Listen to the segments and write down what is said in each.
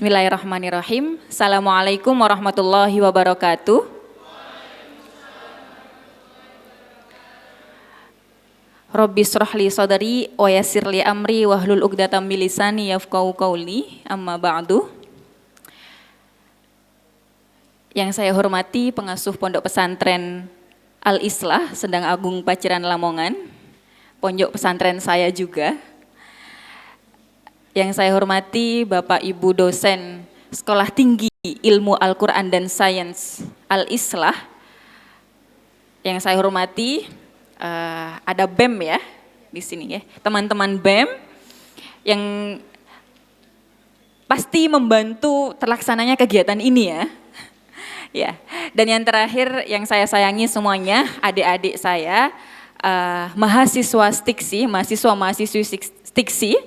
Bismillahirrahmanirrahim. Assalamualaikum warahmatullahi wabarakatuh. Rabbi shrahli sadri wa yassirli amri wahlul 'uqdatam min lisani yafqahu qawli. Amma ba'du. Yang saya hormati pengasuh Pondok Pesantren Al-Islah Sendang Agung Paciran Lamongan, pondok pesantren saya juga. Yang saya hormati Bapak Ibu dosen Sekolah Tinggi Ilmu Al-Quran dan Sains Al-Islah. Yang saya hormati ada BEM ya di sini ya, teman-teman BEM yang pasti membantu terlaksananya kegiatan ini ya. Ya, dan yang terakhir yang saya sayangi semuanya, adik-adik saya, mahasiswa Stiksi, mahasiswa-mahasiswi Stiksi,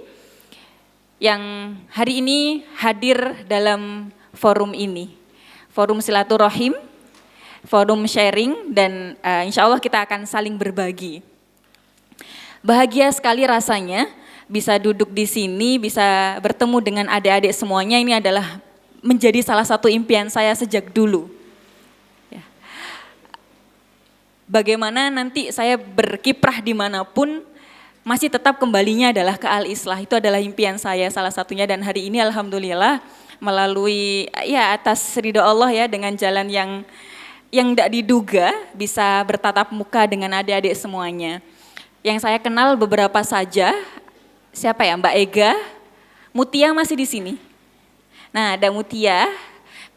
yang hari ini hadir dalam forum ini, forum silaturahim, forum sharing, dan insya Allah kita akan saling berbagi. Bahagia sekali rasanya bisa duduk di sini, bisa bertemu dengan adik-adik semuanya. Ini adalah menjadi salah satu impian saya sejak dulu. Ya. Bagaimana nanti saya berkiprah dimanapun, masih tetap kembalinya adalah ke Al-Islah. Itu adalah impian saya salah satunya, dan hari ini alhamdulillah melalui ya atas ridho Allah ya, dengan jalan yang tidak diduga bisa bertatap muka dengan adik-adik semuanya. Yang saya kenal beberapa saja, siapa ya, Mbak Ega, Mutia masih di sini. Nah, ada Mutia.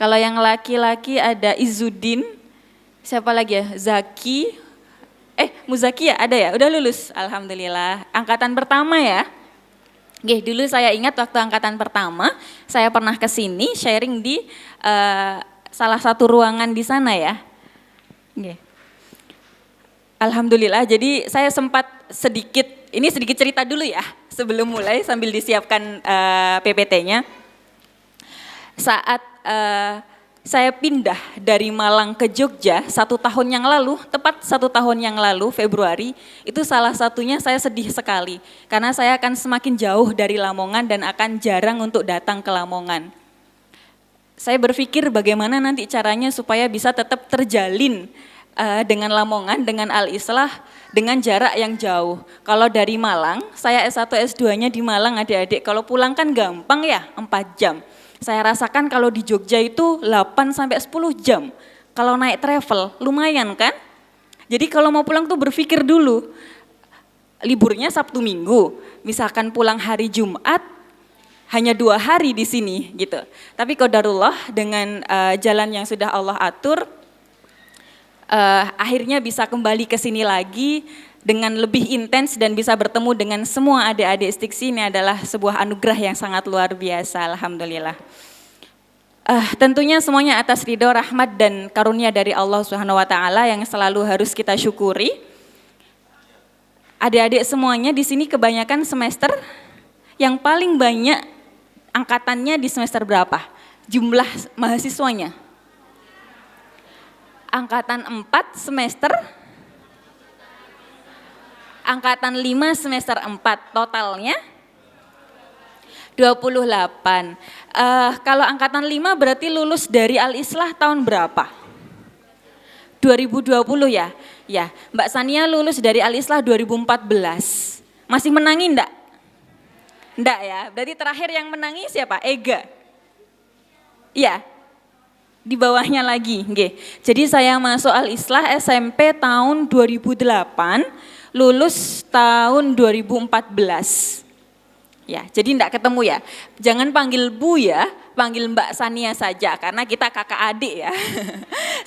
Kalau yang laki-laki ada Izzuddin, siapa lagi ya, Zaki. Muzaki ya, ada ya, udah lulus, alhamdulillah. Angkatan pertama ya. Oke, dulu saya ingat waktu angkatan pertama, saya pernah ke sini sharing di salah satu ruangan di sana ya. Oke. Alhamdulillah, jadi saya sempat sedikit cerita dulu ya, sebelum mulai sambil disiapkan PPT-nya. Saat saya pindah dari Malang ke Jogja 1 tahun yang lalu, tepat 1 tahun yang lalu Februari, itu salah satunya saya sedih sekali karena saya akan semakin jauh dari Lamongan dan akan jarang untuk datang ke Lamongan. Saya berpikir bagaimana nanti caranya supaya bisa tetap terjalin dengan Lamongan, dengan Al-Islah, dengan jarak yang jauh. Kalau dari Malang, saya S1 S2-nya di Malang adik-adik, kalau pulang kan gampang ya, 4 jam. Saya rasakan kalau di Jogja itu 8-10 jam. Kalau naik travel lumayan kan? Jadi kalau mau pulang tuh berpikir dulu. Liburnya Sabtu Minggu, misalkan pulang hari Jumat, hanya 2 hari di sini gitu. Tapi qadarullah dengan jalan yang sudah Allah atur, akhirnya bisa kembali ke sini lagi dengan lebih intens dan bisa bertemu dengan semua adik-adik Stiksi. Ini adalah sebuah anugerah yang sangat luar biasa, alhamdulillah. Tentunya semuanya atas ridho, rahmat dan karunia dari Allah Subhanahu wa taala yang selalu harus kita syukuri. Adik-adik semuanya di sini kebanyakan semester, yang paling banyak angkatannya di semester berapa? Jumlah mahasiswanya? Angkatan 4 semester, angkatan 5 semester 4, totalnya 28. Kalau angkatan 5 berarti lulus dari Al-Islah tahun berapa? 2020 ya? Ya, Mbak Sania lulus dari Al-Islah 2014. Masih menangi enggak? Enggak ya, berarti terakhir yang menangi siapa? Ega? Iya, di bawahnya lagi. Nggih. Jadi saya masuk Al-Islah SMP tahun 2008, lulus tahun 2014. Ya, jadi enggak ketemu ya. Jangan panggil Bu ya, panggil Mbak Sania saja karena kita kakak adik ya.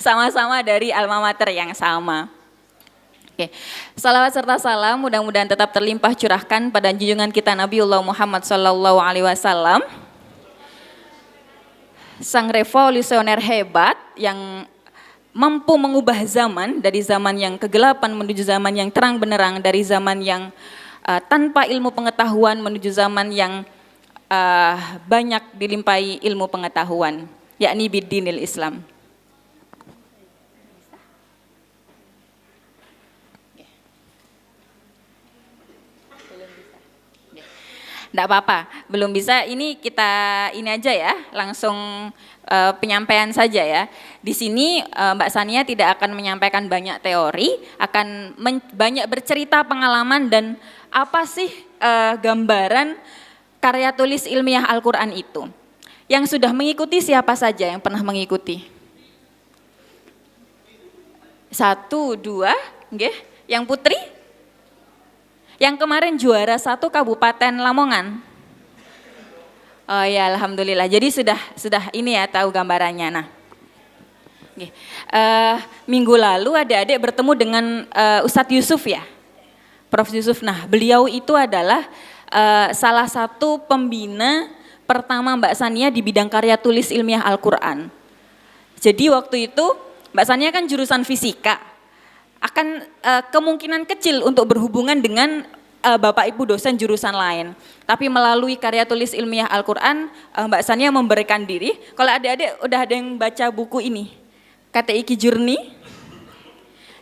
Sama-sama dari alma mater yang sama. Oke. Salawat serta salam mudah-mudahan tetap terlimpah curahkan pada junjungan kita Nabiullah Muhammad sallallahu alaihi wasallam. Sang revolusioner hebat yang mampu mengubah zaman dari zaman yang kegelapan menuju zaman yang terang benderang, dari zaman yang tanpa ilmu pengetahuan menuju zaman yang banyak dilimpahi ilmu pengetahuan, yakni bidinil Islam. Enggak apa-apa, belum bisa. Ini kita ini aja ya, langsung penyampaian saja ya. Di sini Mbak Sania tidak akan menyampaikan banyak teori, akan banyak bercerita pengalaman dan apa sih gambaran karya tulis ilmiah Al-Quran itu. Yang sudah mengikuti siapa saja yang pernah mengikuti? 1, 2, nggih. Yang Putri? Yang kemarin juara 1 Kabupaten Lamongan. Oh ya, alhamdulillah. Jadi sudah ini ya tahu gambarannya. Nah, minggu lalu adik-adik bertemu dengan Ustadz Yusuf ya, Prof Yusuf. Nah, beliau itu adalah salah satu pembina pertama Mbak Sania di bidang karya tulis ilmiah Al-Quran. Jadi waktu itu Mbak Sania kan jurusan fisika. Akan kemungkinan kecil untuk berhubungan dengan Bapak Ibu dosen jurusan lain. Tapi melalui karya tulis ilmiah Al-Quran, Mbak Sania memberikan diri. Kalau adik-adik udah ada yang baca buku ini, KTI Ki Journey.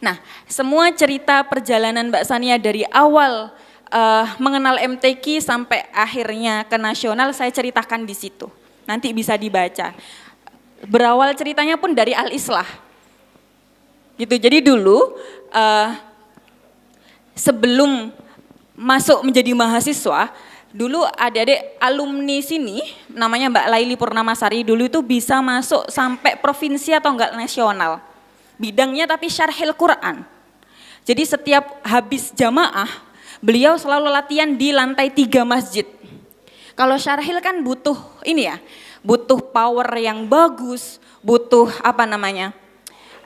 Nah, semua cerita perjalanan Mbak Sania dari awal mengenal MTQ sampai akhirnya ke nasional, saya ceritakan di situ. Nanti bisa dibaca. Berawal ceritanya pun dari Al-Islah. Gitu. Jadi dulu sebelum masuk menjadi mahasiswa, dulu adik-adik alumni sini namanya Mbak Laili Purnamasari dulu itu bisa masuk sampai provinsi atau enggak nasional. Bidangnya tapi syarhil Quran. Jadi setiap habis jamaah, beliau selalu latihan di lantai 3 masjid. Kalau syarhil kan butuh ini ya, butuh power yang bagus, butuh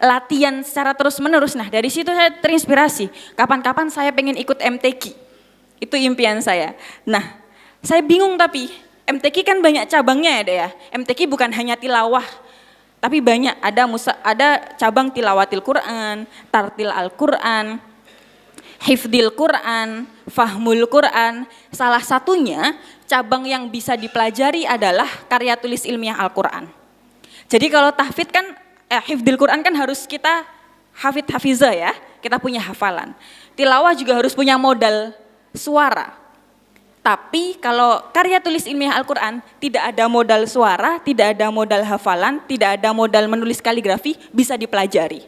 latihan secara terus menerus. Nah dari situ saya terinspirasi, kapan-kapan saya pengen ikut MTQ, itu impian saya. Nah saya bingung tapi MTQ kan banyak cabangnya ya deh ya, MTQ bukan hanya tilawah, tapi banyak, ada cabang tilawatil Quran, tartil Al-Quran, hifdil Quran, fahmul Quran. Salah satunya cabang yang bisa dipelajari adalah karya tulis ilmiah Al-Quran. Jadi kalau tahfidz kan hifdil Quran kan harus kita hafizah ya, kita punya hafalan. Tilawah juga harus punya modal suara. Tapi kalau karya tulis ilmiah Al-Quran tidak ada modal suara, tidak ada modal hafalan, tidak ada modal menulis kaligrafi, bisa dipelajari.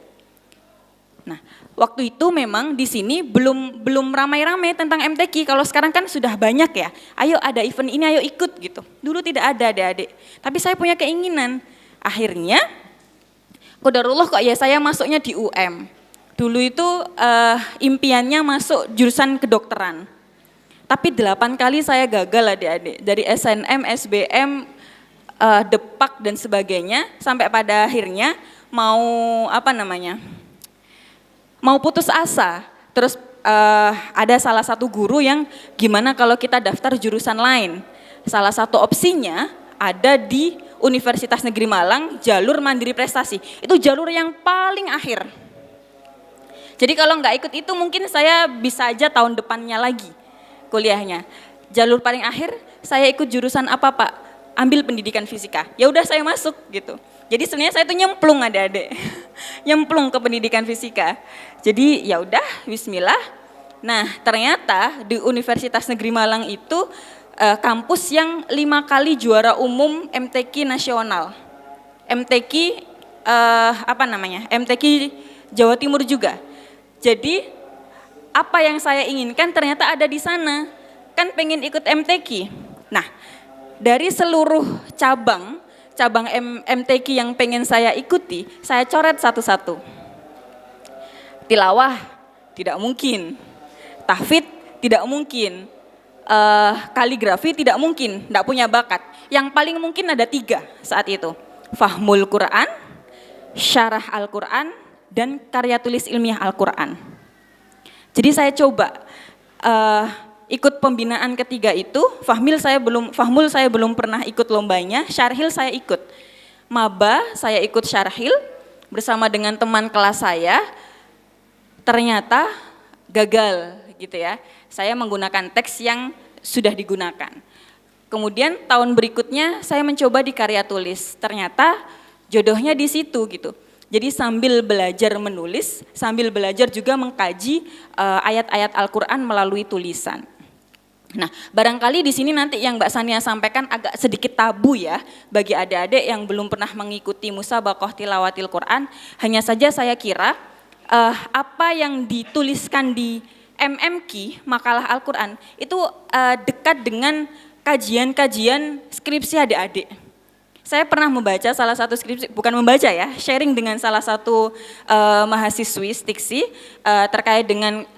Nah, waktu itu memang di sini belum ramai-ramai tentang MTQ. Kalau sekarang kan sudah banyak ya. Ayo ada event ini, ayo ikut gitu. Dulu tidak ada adik-adik. Tapi saya punya keinginan. Akhirnya qadarullah kok ya saya masuknya di UM. Dulu itu impiannya masuk jurusan kedokteran. Tapi 8 kali saya gagal adik-adik. Dari SNM, SBM, Depak dan sebagainya. Sampai pada akhirnya mau putus asa. Terus ada salah satu guru yang gimana kalau kita daftar jurusan lain. Salah satu opsinya ada di Universitas Negeri Malang, jalur mandiri prestasi. Itu jalur yang paling akhir. Jadi kalau nggak ikut itu mungkin saya bisa aja tahun depannya lagi kuliahnya. Jalur paling akhir, saya ikut jurusan apa Pak? Ambil pendidikan fisika. Ya udah saya masuk gitu. Jadi sebenarnya saya tuh nyemplung adik-adik. Nyemplung ke pendidikan fisika. Jadi ya udah bismillah. Nah, ternyata di Universitas Negeri Malang itu kampus yang 5 kali juara umum MTQ nasional. MTQ MTQ Jawa Timur juga. Jadi apa yang saya inginkan ternyata ada di sana. Kan pengen ikut MTQ. Nah, dari seluruh cabang MTQ yang pengen saya ikuti, saya coret satu-satu. Tilawah tidak mungkin. Tahfidz tidak mungkin. Kaligrafi tidak mungkin, tidak punya bakat. Yang paling mungkin ada 3 saat itu. Fahmul Quran, syarah Al-Quran, dan karya tulis ilmiah Al-Quran. Jadi saya coba ikut pembinaan ketiga itu. Fahmul saya belum pernah ikut lombanya, syarhil saya ikut. Maba saya ikut syarhil bersama dengan teman kelas saya. Ternyata gagal gitu ya. Saya menggunakan teks yang sudah digunakan. Kemudian tahun berikutnya saya mencoba di karya tulis. Ternyata jodohnya di situ gitu. Jadi sambil belajar menulis, sambil belajar juga mengkaji ayat-ayat Al-Quran melalui tulisan. Nah, barangkali di sini nanti yang Mbak Sania sampaikan agak sedikit tabu ya bagi adik-adik yang belum pernah mengikuti musabaqah tilawatil Quran. Hanya saja saya kira apa yang dituliskan di MMQ makalah Al-Quran itu dekat dengan kajian-kajian skripsi adik-adik. Saya pernah membaca salah satu skripsi, bukan membaca ya, sharing dengan salah satu mahasiswi stiksi terkait dengan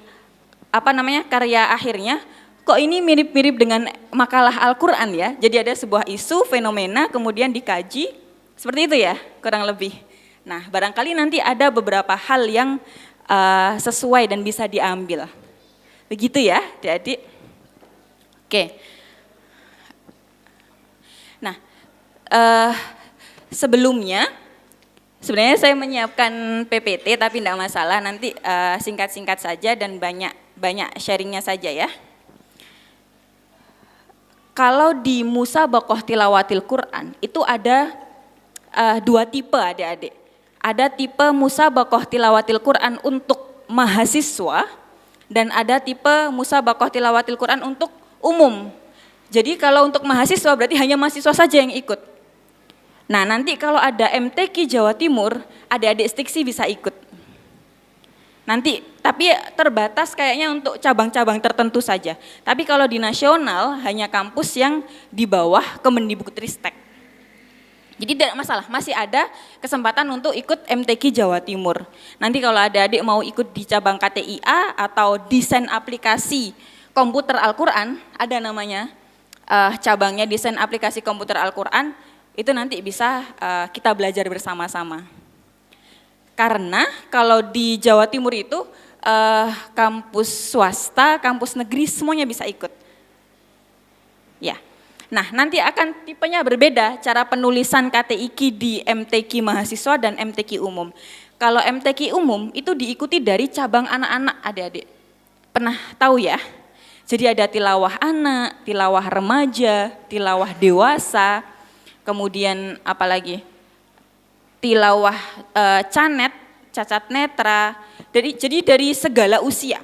karya akhirnya. Kok ini mirip-mirip dengan makalah Al-Quran ya, jadi ada sebuah isu, fenomena, kemudian dikaji, seperti itu ya, kurang lebih. Nah, barangkali nanti ada beberapa hal yang sesuai dan bisa diambil. Begitu ya, adik-adik. Oke. Nah, sebelumnya, sebenarnya saya menyiapkan PPT, tapi tidak masalah, nanti singkat-singkat saja dan banyak sharingnya saja ya. Kalau di musabaqah tilawatil Quran itu ada dua tipe adik-adik. Ada tipe musabaqah tilawatil Quran untuk mahasiswa dan ada tipe musabaqah tilawatil Quran untuk umum. Jadi kalau untuk mahasiswa berarti hanya mahasiswa saja yang ikut. Nah, nanti kalau ada MTQ Jawa Timur, adik-adik stiksi bisa ikut. Nanti, tapi terbatas kayaknya untuk cabang-cabang tertentu saja. Tapi kalau di nasional hanya kampus yang di bawah Kemendikbudristek. Jadi tidak masalah, masih ada kesempatan untuk ikut MTQ Jawa Timur. Nanti kalau ada adik mau ikut di cabang KTIA atau desain aplikasi komputer Al-Quran, ada namanya cabangnya desain aplikasi komputer Al-Quran, itu nanti bisa kita belajar bersama-sama. Karena kalau di Jawa Timur itu kampus swasta, kampus negeri semuanya bisa ikut. Ya. Nah, nanti akan tipenya berbeda cara penulisan KTIQ di MTQ mahasiswa dan MTQ umum. Kalau MTQ umum itu diikuti dari cabang anak-anak adik-adik. Pernah tahu ya? Jadi ada tilawah anak, tilawah remaja, tilawah dewasa, kemudian apalagi? Tilawah canet, cacat netra, jadi dari segala usia.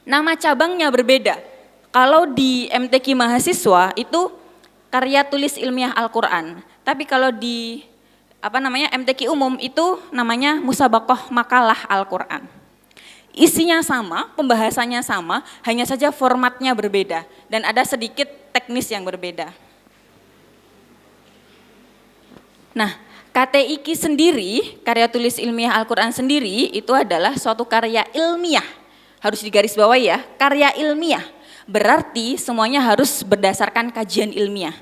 Nama cabangnya berbeda. Kalau di MTQ mahasiswa itu karya tulis ilmiah Al-Quran. Tapi kalau di MTQ umum itu namanya musabaqah makalah Al-Quran. Isinya sama, pembahasannya sama, hanya saja formatnya berbeda dan ada sedikit teknis yang berbeda. Nah, KTIQ sendiri, karya tulis ilmiah Al-Quran sendiri itu adalah suatu karya ilmiah. Harus digarisbawahi ya, karya ilmiah. Berarti semuanya harus berdasarkan kajian ilmiah.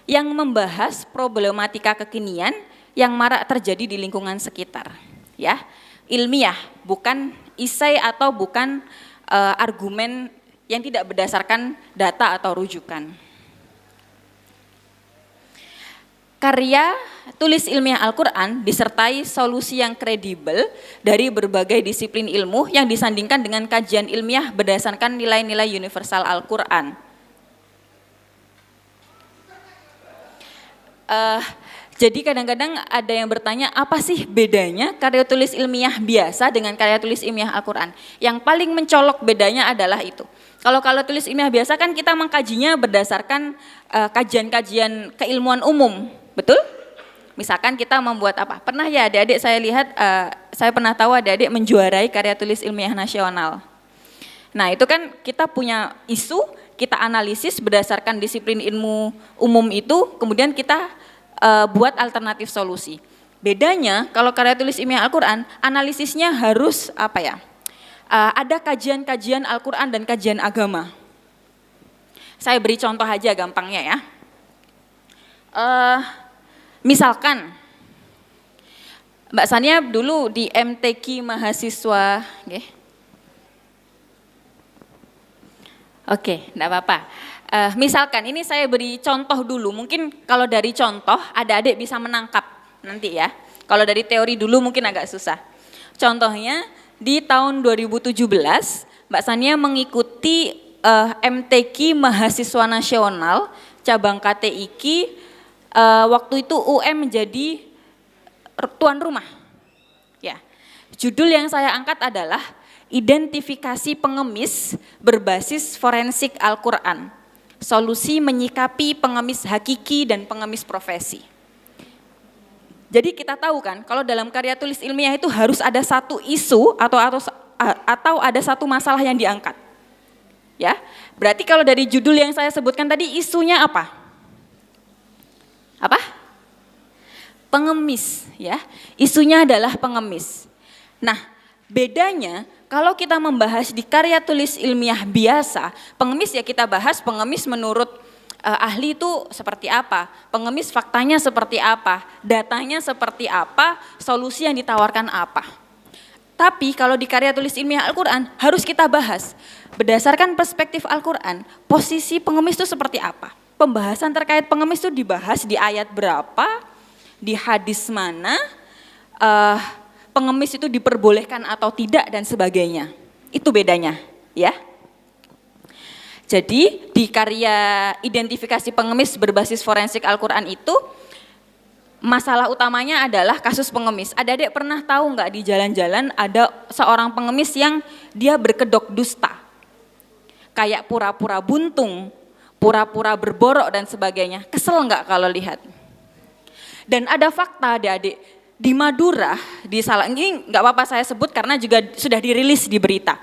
Yang membahas problematika kekinian yang marak terjadi di lingkungan sekitar. Ya, ilmiah, bukan isai atau bukan argumen yang tidak berdasarkan data atau rujukan. Karya tulis ilmiah Al-Quran disertai solusi yang kredibel dari berbagai disiplin ilmu yang disandingkan dengan kajian ilmiah berdasarkan nilai-nilai universal Al-Quran. Jadi kadang-kadang ada yang bertanya, apa sih bedanya karya tulis ilmiah biasa dengan karya tulis ilmiah Al-Quran? Yang paling mencolok bedanya adalah itu. Kalau tulis ilmiah biasa kan kita mengkajinya berdasarkan kajian-kajian keilmuan umum, betul? Misalkan kita membuat apa? Pernah ya adik-adik saya lihat, saya pernah tahu adik-adik menjuarai karya tulis ilmiah nasional. Nah itu kan kita punya isu, kita analisis berdasarkan disiplin ilmu umum itu, kemudian kita buat alternatif solusi. Bedanya kalau karya tulis ilmiah Al-Quran, analisisnya harus ada kajian-kajian Al-Quran dan kajian agama. Saya beri contoh aja gampangnya ya. Misalkan Mbak Sania dulu di MTQ mahasiswa, Oke, enggak apa-apa. Misalkan ini saya beri contoh dulu, mungkin kalau dari contoh adik-adik bisa menangkap nanti ya. Kalau dari teori dulu mungkin agak susah. Contohnya di tahun 2017 Mbak Sania mengikuti MTQ mahasiswa nasional cabang KTIQ. Waktu itu UM menjadi tuan rumah. Ya. Judul yang saya angkat adalah identifikasi pengemis berbasis forensik Al-Quran, solusi menyikapi pengemis hakiki dan pengemis profesi. Jadi kita tahu kan, kalau dalam karya tulis ilmiah itu harus ada satu isu atau ada satu masalah yang diangkat. Ya, berarti kalau dari judul yang saya sebutkan tadi, isunya apa? Apa? Pengemis, ya. Isunya adalah pengemis. Nah, bedanya kalau kita membahas di karya tulis ilmiah biasa, pengemis ya kita bahas pengemis menurut ahli itu seperti apa, pengemis faktanya seperti apa, datanya seperti apa, solusi yang ditawarkan apa. Tapi kalau di karya tulis ilmiah Al-Quran harus kita bahas berdasarkan perspektif Al-Quran, posisi pengemis itu seperti apa. Pembahasan terkait pengemis itu dibahas di ayat berapa, di hadis mana, pengemis itu diperbolehkan atau tidak dan sebagainya. Itu bedanya, ya. Jadi di karya identifikasi pengemis berbasis forensik Al-Quran itu masalah utamanya adalah kasus pengemis. Adik-adik pernah tahu nggak di jalan-jalan ada seorang pengemis yang dia berkedok dusta, kayak pura-pura buntung, pura-pura berborok dan sebagainya. Kesel nggak kalau lihat? Dan ada fakta adik-adik, di Madura, ini nggak apa-apa saya sebut karena juga sudah dirilis di berita.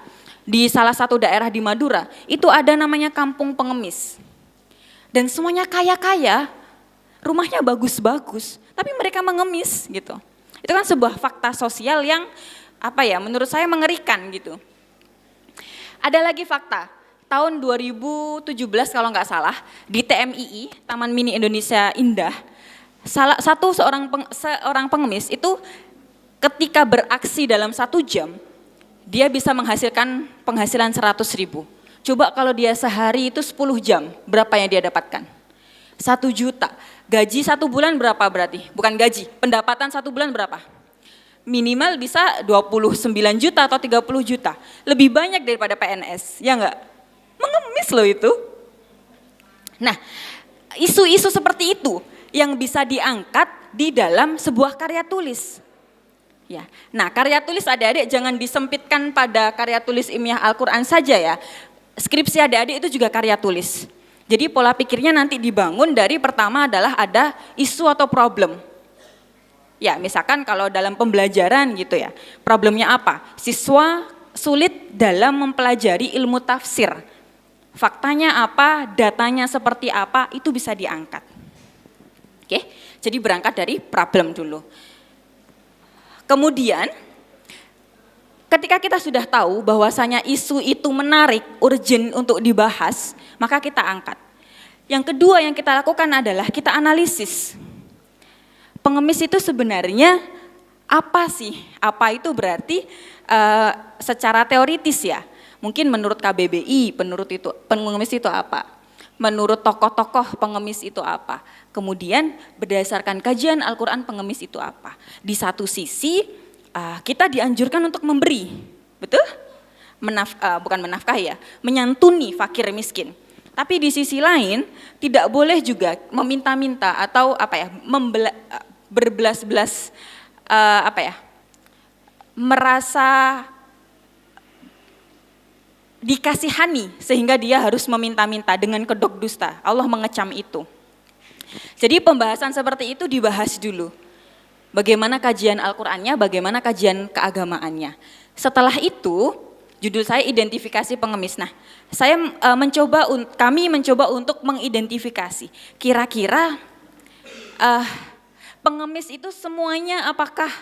Di salah satu daerah di Madura, itu ada namanya kampung pengemis. Dan semuanya kaya-kaya, rumahnya bagus-bagus, tapi mereka mengemis gitu. Itu kan sebuah fakta sosial yang menurut saya mengerikan gitu. Ada lagi fakta, tahun 2017 kalau nggak salah, di TMII, Taman Mini Indonesia Indah, seorang pengemis itu ketika beraksi dalam 1 jam, dia bisa menghasilkan penghasilan 100.000. Coba kalau dia sehari itu 10 jam, berapa yang dia dapatkan? 1 juta. Gaji 1 bulan berapa berarti? Bukan gaji, pendapatan 1 bulan berapa? Minimal bisa 29 juta atau 30 juta. Lebih banyak daripada PNS, ya enggak? Mengemis loh itu. Nah, isu-isu seperti itu yang bisa diangkat di dalam sebuah karya tulis. Ya. Nah, karya tulis adik-adik jangan disempitkan pada karya tulis ilmiah Al-Quran saja ya. Skripsi adik-adik itu juga karya tulis. Jadi pola pikirnya nanti dibangun dari pertama adalah ada isu atau problem. Ya, misalkan kalau dalam pembelajaran gitu ya, problemnya apa? Siswa sulit dalam mempelajari ilmu tafsir. Faktanya apa, datanya seperti apa, itu bisa diangkat. Oke, jadi berangkat dari problem dulu. Kemudian, ketika kita sudah tahu bahwasanya isu itu menarik, urgent untuk dibahas, maka kita angkat. Yang kedua yang kita lakukan adalah kita analisis. Pengemis itu sebenarnya apa sih? Apa itu berarti secara teoritis ya? Mungkin menurut KBBI, pengemis itu apa? Menurut tokoh-tokoh pengemis itu apa? Kemudian berdasarkan kajian Al-Quran pengemis itu apa? Di satu sisi kita dianjurkan untuk memberi, betul? Bukan menafkahi ya, menyantuni fakir miskin. Tapi di sisi lain tidak boleh juga meminta-minta atau berbelas-belas merasa dikasihani sehingga dia harus meminta-minta dengan kedok dusta. Allah mengecam itu. Jadi pembahasan seperti itu dibahas dulu. Bagaimana kajian Al-Qur'annya, bagaimana kajian keagamaannya. Setelah itu, judul saya identifikasi pengemis. Nah, kami mencoba untuk mengidentifikasi. Kira-kira pengemis itu semuanya apakah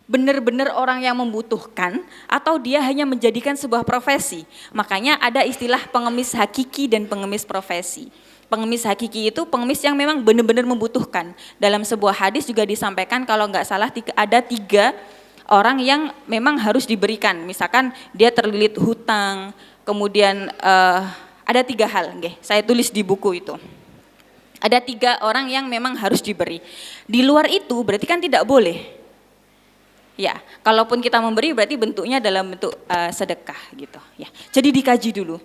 benar-benar orang yang membutuhkan atau dia hanya menjadikan sebuah profesi. Makanya ada istilah pengemis hakiki dan pengemis profesi. Pengemis hakiki itu pengemis yang memang benar-benar membutuhkan. Dalam sebuah hadis juga disampaikan kalau nggak salah ada 3 orang yang memang harus diberikan. Misalkan dia terlilit hutang, kemudian ada 3 hal. Saya tulis di buku itu. Ada 3 orang yang memang harus diberi. Di luar itu berarti kan tidak boleh. Ya, kalaupun kita memberi berarti bentuknya dalam bentuk sedekah gitu. Ya, jadi dikaji dulu.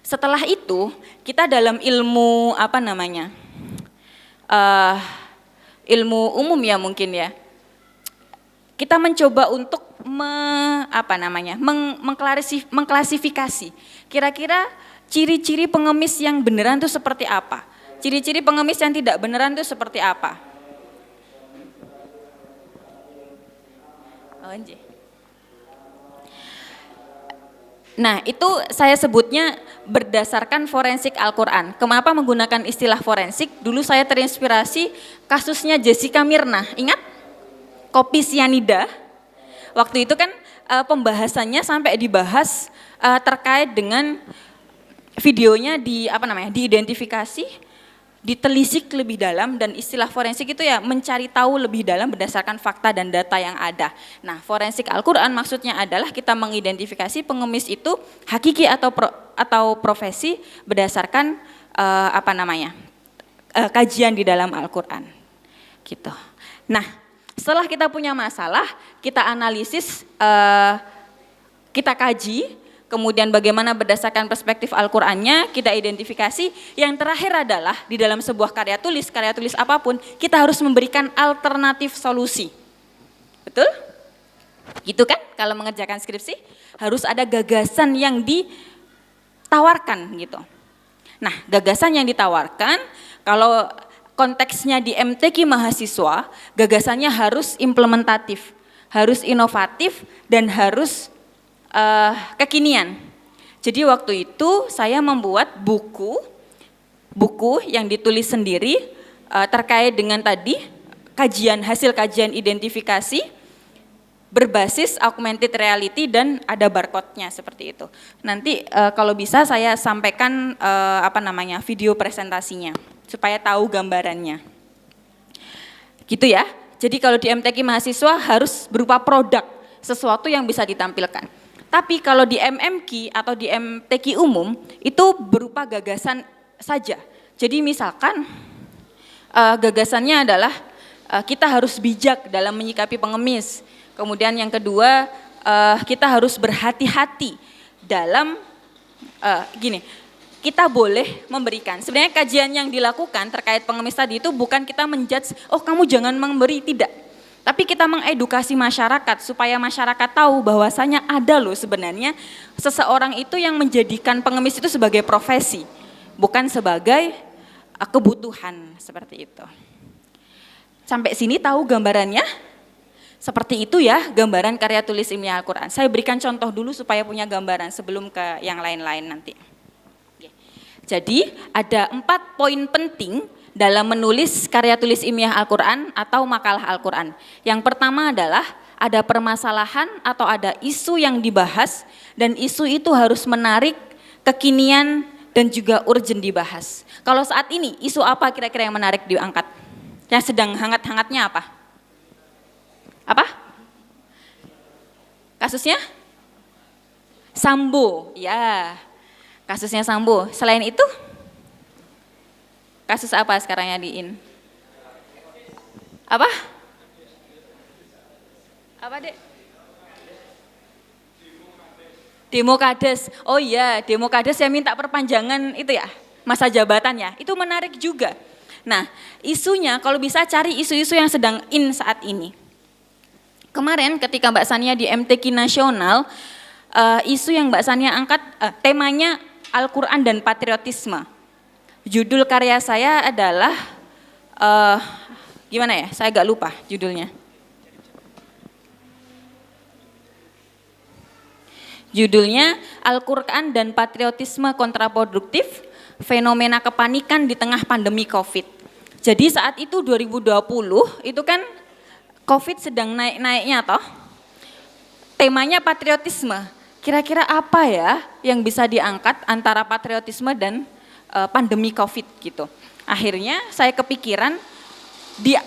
Setelah itu kita dalam ilmu ilmu umum ya mungkin ya. Kita mencoba untuk mengklasifikasi kira-kira ciri-ciri pengemis yang beneran itu seperti apa, ciri-ciri pengemis yang tidak beneran itu seperti apa. Nah, itu saya sebutnya berdasarkan forensik Al-Quran. Kenapa menggunakan istilah forensik? Dulu saya terinspirasi kasusnya Jessica Mirna. Ingat? Kopi sianida. Waktu itu kan pembahasannya sampai dibahas terkait dengan videonya diidentifikasi, ditelisik lebih dalam, dan istilah forensik itu ya mencari tahu lebih dalam berdasarkan fakta dan data yang ada. Nah, forensik Al-Quran maksudnya adalah kita mengidentifikasi pengemis itu hakiki atau profesi berdasarkan kajian di dalam Al-Quran. Gitu. Nah, setelah kita punya masalah, kita analisis, kita kaji, kemudian bagaimana berdasarkan perspektif Al-Qur'annya, kita identifikasi. Yang terakhir adalah di dalam sebuah karya tulis apapun, kita harus memberikan alternatif solusi. Betul? Gitu kan? Kalau mengerjakan skripsi, harus ada gagasan yang ditawarkan gitu. Nah, gagasan yang ditawarkan, kalau konteksnya di MTQ mahasiswa, gagasannya harus implementatif, harus inovatif, dan harus kekinian. Jadi waktu itu saya membuat buku yang ditulis sendiri terkait dengan tadi hasil kajian identifikasi berbasis augmented reality dan ada barcode-nya seperti itu. Nanti kalau bisa saya sampaikan video presentasinya supaya tahu gambarannya. Gitu ya. Jadi kalau di MTQ mahasiswa harus berupa produk, sesuatu yang bisa ditampilkan. Tapi kalau di MMQ atau di MTQ umum itu berupa gagasan saja. Jadi misalkan gagasannya adalah kita harus bijak dalam menyikapi pengemis. Kemudian yang kedua kita harus berhati-hati dalam kita boleh memberikan. Sebenarnya kajian yang dilakukan terkait pengemis tadi itu bukan kita menjudge, oh kamu jangan memberi, tidak. Tapi kita mengedukasi masyarakat supaya masyarakat tahu bahwasanya ada loh sebenarnya seseorang itu yang menjadikan pengemis itu sebagai profesi, bukan sebagai kebutuhan, seperti itu. Sampai sini tahu gambarannya? Seperti itu ya gambaran karya tulis ilmiah Al-Quran. Saya berikan contoh dulu supaya punya gambaran sebelum ke yang lain-lain nanti. Jadi ada 4 poin penting dalam menulis karya tulis ilmiah Al-Quran atau makalah Al-Quran. Yang pertama adalah ada permasalahan atau ada isu yang dibahas, dan isu itu harus menarik, kekinian, dan juga urgent dibahas. Kalau saat ini isu apa kira-kira yang menarik diangkat? Yang sedang hangat-hangatnya apa? Apa? Kasusnya? Sambo, ya. Kasusnya Sambo. Selain itu? Kasus apa sekarang yang diin? Apa? Apa, Dek? Demo Kades. Oh iya, demo Kades yang minta perpanjangan itu ya, masa jabatannya. Itu menarik juga. Nah, isunya kalau bisa cari isu-isu yang sedang in saat ini. Kemarin ketika Mbak Sania di MTQ Nasional, isu yang Mbak Sania angkat, temanya Al-Quran dan Patriotisme. Judul karya saya adalah, gimana ya, saya agak lupa judulnya. Judulnya Al-Quran dan Patriotisme Kontraproduktif, Fenomena Kepanikan di Tengah Pandemi COVID. Jadi saat itu 2020, itu kan COVID sedang naik-naiknya toh. Temanya patriotisme. Kira-kira apa ya yang bisa diangkat antara patriotisme dan pandemi COVID gitu. Akhirnya saya kepikiran,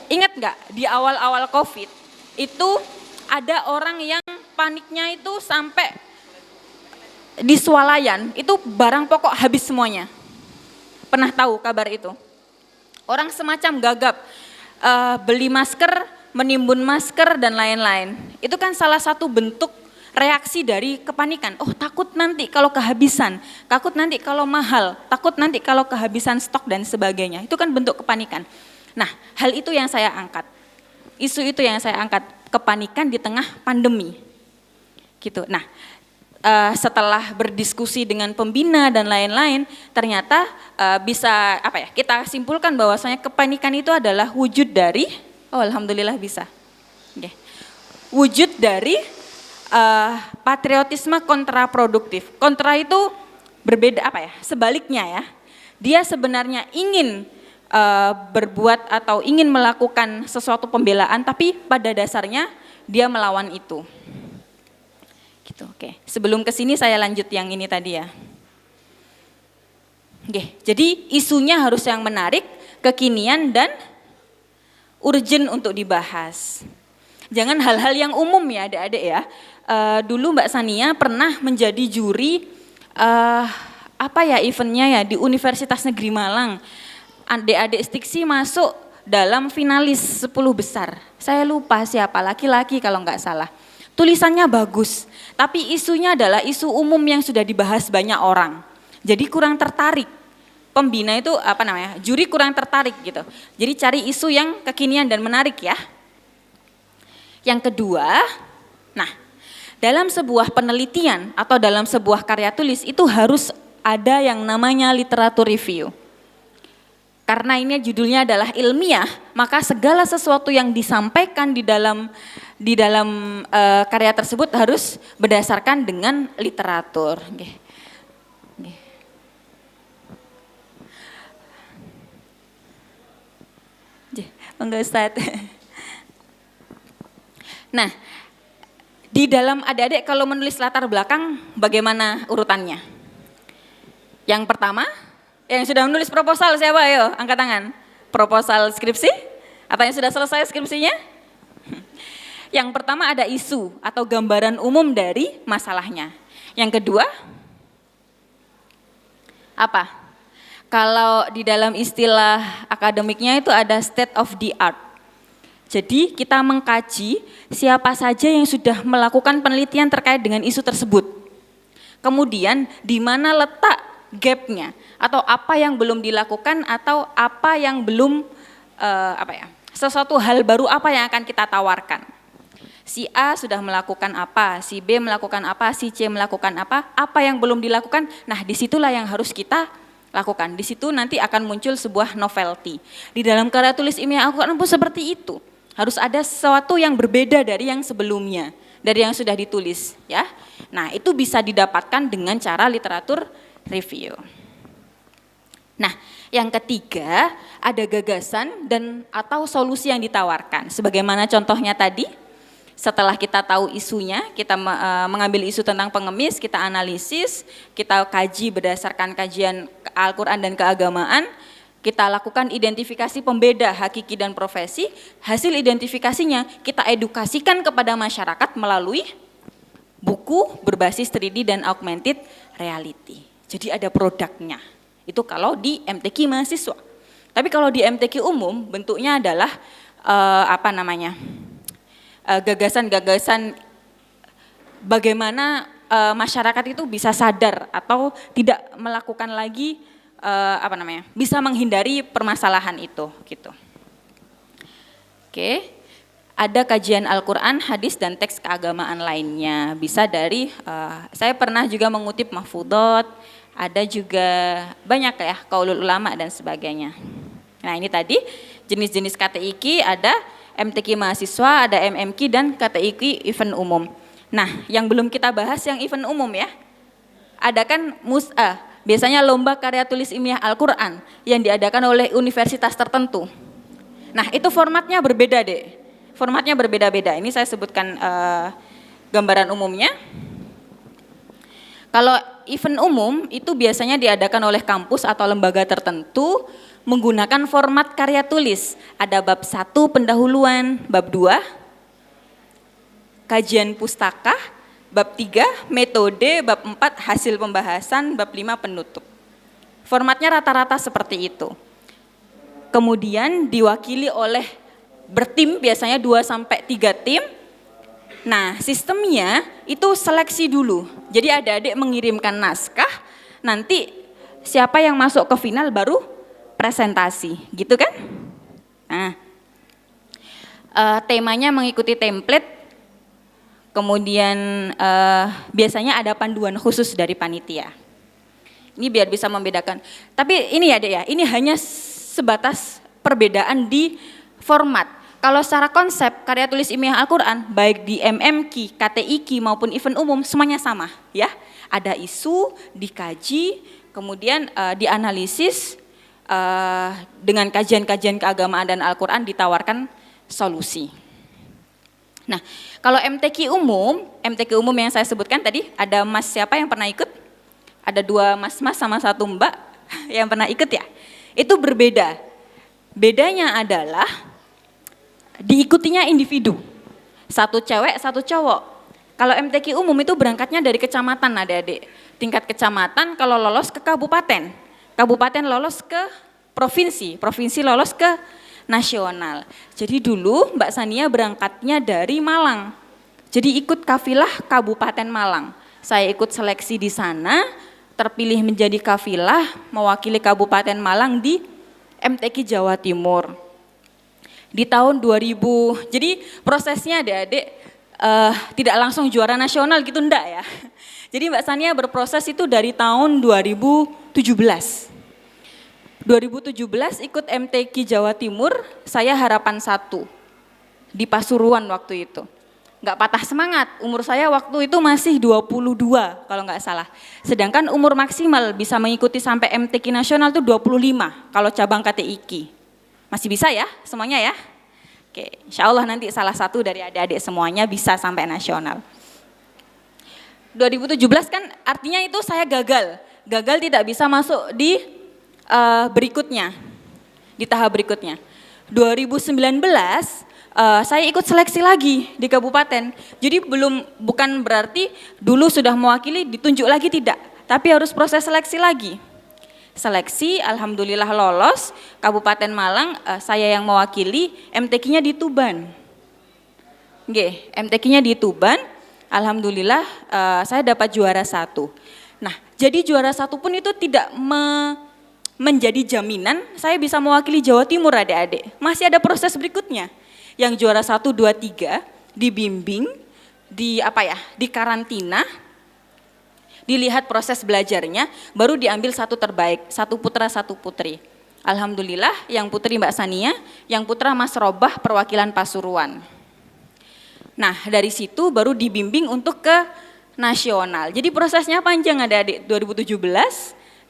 ingat nggak di awal-awal COVID itu ada orang yang paniknya itu sampai di swalayan itu barang pokok habis semuanya. Pernah tahu kabar itu? Orang semacam gagap, beli masker, menimbun masker dan lain-lain. Itu kan salah satu bentuk reaksi dari kepanikan. Oh, takut nanti kalau kehabisan, takut nanti kalau mahal, takut nanti kalau kehabisan stok dan sebagainya. Itu kan bentuk kepanikan. Nah, hal itu yang saya angkat. Isu itu yang saya angkat, kepanikan di tengah pandemi. gitu. Nah, setelah berdiskusi dengan pembina dan lain-lain, ternyata bisa kita simpulkan bahwasanya kepanikan itu adalah wujud dari, alhamdulillah bisa, wujud dari patriotisme kontraproduktif. Kontra itu berbeda sebaliknya ya, dia sebenarnya ingin berbuat atau ingin melakukan sesuatu pembelaan, tapi pada dasarnya dia melawan itu. Gitu, oke. Sebelum ke sini saya lanjut yang ini tadi ya. Oke, jadi isunya harus yang menarik, kekinian dan urgent untuk dibahas. Jangan hal-hal yang umum ya adik-adik ya. Dulu Mbak Sania pernah menjadi juri eventnya ya di Universitas Negeri Malang. Adik-adik Stiksi masuk dalam finalis 10 besar. Saya lupa siapa, laki-laki kalau nggak salah. Tulisannya bagus, tapi isunya adalah isu umum yang sudah dibahas banyak orang. Jadi kurang tertarik. Pembina itu juri kurang tertarik gitu. Jadi cari isu yang kekinian dan menarik ya. Yang kedua, dalam sebuah penelitian atau dalam sebuah karya tulis itu harus ada yang namanya literatur review. Karena ini judulnya adalah ilmiah, maka segala sesuatu yang disampaikan di dalam karya tersebut harus berdasarkan dengan literatur. Enggak Ustaz. Nah, di dalam adik-adik kalau menulis latar belakang bagaimana urutannya? Yang pertama, yang sudah menulis proposal siapa? Ayo, angkat tangan. Proposal skripsi? Atau yang sudah selesai skripsinya? Yang pertama ada isu atau gambaran umum dari masalahnya. Yang kedua, apa? Kalau di dalam istilah akademiknya itu ada state of the art. Jadi kita mengkaji siapa saja yang sudah melakukan penelitian terkait dengan isu tersebut. Kemudian di mana letak gap-nya atau apa yang belum dilakukan atau apa yang belum sesuatu hal baru apa yang akan kita tawarkan. Si A sudah melakukan apa, si B melakukan apa, si C melakukan apa yang belum dilakukan. Nah, disitulah yang harus kita lakukan. Di situ nanti akan muncul sebuah novelty. Di dalam karya tulis ilmiah Al-Quran pun seperti itu. Harus ada sesuatu yang berbeda dari yang sebelumnya, dari yang sudah ditulis, ya. Nah, itu bisa didapatkan dengan cara literatur review. Nah, yang ketiga ada gagasan dan atau solusi yang ditawarkan. Sebagaimana contohnya tadi, setelah kita tahu isunya, kita mengambil isu tentang pengemis, kita analisis, kita kaji berdasarkan kajian Al-Quran dan keagamaan, kita lakukan identifikasi pembeda hakiki dan profesi, hasil identifikasinya kita edukasikan kepada masyarakat melalui buku berbasis 3D dan augmented reality. Jadi ada produknya, itu kalau di MTQ mahasiswa. Tapi kalau di MTQ umum bentuknya adalah gagasan-gagasan bagaimana masyarakat itu bisa sadar atau tidak melakukan lagi bisa menghindari permasalahan itu gitu. Oke. Ada kajian Al-Quran, hadis dan teks keagamaan lainnya. Bisa dari saya pernah juga mengutip mahfudot, ada juga banyak ya qaulul ulama dan sebagainya. Nah, ini tadi jenis-jenis KTIQ ada MTQ mahasiswa, ada MMQ dan KTIQ event umum. Nah, yang belum kita bahas yang event umum ya. Ada kan biasanya lomba karya tulis ilmiah Al-Quran yang diadakan oleh universitas tertentu. Nah, itu formatnya berbeda deh. Formatnya berbeda-beda. Ini saya sebutkan gambaran umumnya. Kalau event umum itu biasanya diadakan oleh kampus atau lembaga tertentu menggunakan format karya tulis. Ada bab 1 pendahuluan, bab 2 kajian pustaka, bab 3 metode, bab 4 hasil pembahasan, bab 5 penutup. Formatnya rata-rata seperti itu. Kemudian diwakili oleh bertim biasanya 2-3 tim. Nah, sistemnya itu seleksi dulu. Jadi adik-adik mengirimkan naskah, nanti siapa yang masuk ke final baru presentasi, gitu kan? Nah, temanya mengikuti template Kemudian biasanya ada panduan khusus dari panitia. Ini biar bisa membedakan. Tapi ini ya Dek ya, ini hanya sebatas perbedaan di format. Kalau secara konsep karya tulis ilmiah Al-Quran, baik di MMQ, KTIQ maupun event umum semuanya sama ya. Ada isu, dikaji, kemudian dianalisis dengan kajian-kajian keagamaan dan Al-Quran ditawarkan solusi. Nah, kalau MTQ umum yang saya sebutkan tadi, ada Mas siapa yang pernah ikut? Ada 2 mas-mas sama 1 mbak yang pernah ikut ya. Itu berbeda. Bedanya adalah diikutinya individu. 1 cewek, 1 cowok. Kalau MTQ umum itu berangkatnya dari kecamatan adik-adik. Tingkat kecamatan kalau lolos ke kabupaten. Kabupaten lolos ke provinsi. Provinsi lolos ke nasional. Jadi dulu Mbak Sania berangkatnya dari Malang. Jadi ikut kafilah Kabupaten Malang. Saya ikut seleksi di sana, terpilih menjadi kafilah mewakili Kabupaten Malang di MTQ Jawa Timur. Di tahun 2000, jadi prosesnya adik-adik tidak langsung juara nasional gitu enggak ya. Jadi Mbak Sania berproses itu dari tahun 2017. 2017 ikut MTQ Jawa Timur, saya harapan 1 di Pasuruan waktu itu. Nggak patah semangat, umur saya waktu itu masih 22 kalau nggak salah. Sedangkan umur maksimal bisa mengikuti sampai MTQ nasional itu 25 kalau cabang KTIQ. Masih bisa ya semuanya ya? Oke, insya Allah nanti salah satu dari adik-adik semuanya bisa sampai nasional. 2017 kan artinya itu saya gagal tidak bisa masuk di berikutnya, di tahap berikutnya. 2019 saya ikut seleksi lagi di kabupaten. Jadi bukan berarti dulu sudah mewakili ditunjuk lagi, tidak. Tapi harus proses seleksi lagi. Seleksi, alhamdulillah lolos. Kabupaten Malang saya yang mewakili, MTQ-nya di Tuban. MTQ-nya di Tuban. Alhamdulillah saya dapat juara 1. Nah, jadi juara 1 pun itu tidak menjadi jaminan saya bisa mewakili Jawa Timur adik-adik. Masih ada proses berikutnya. Yang juara 1, 2, 3 dibimbing, di karantina, dilihat proses belajarnya, baru diambil 1 terbaik, 1 putra 1 putri. Alhamdulillah yang putri Mbak Sania, yang putra Mas Robah perwakilan Pasuruan. Nah dari situ baru dibimbing untuk ke nasional. Jadi prosesnya panjang adik-adik. 2017,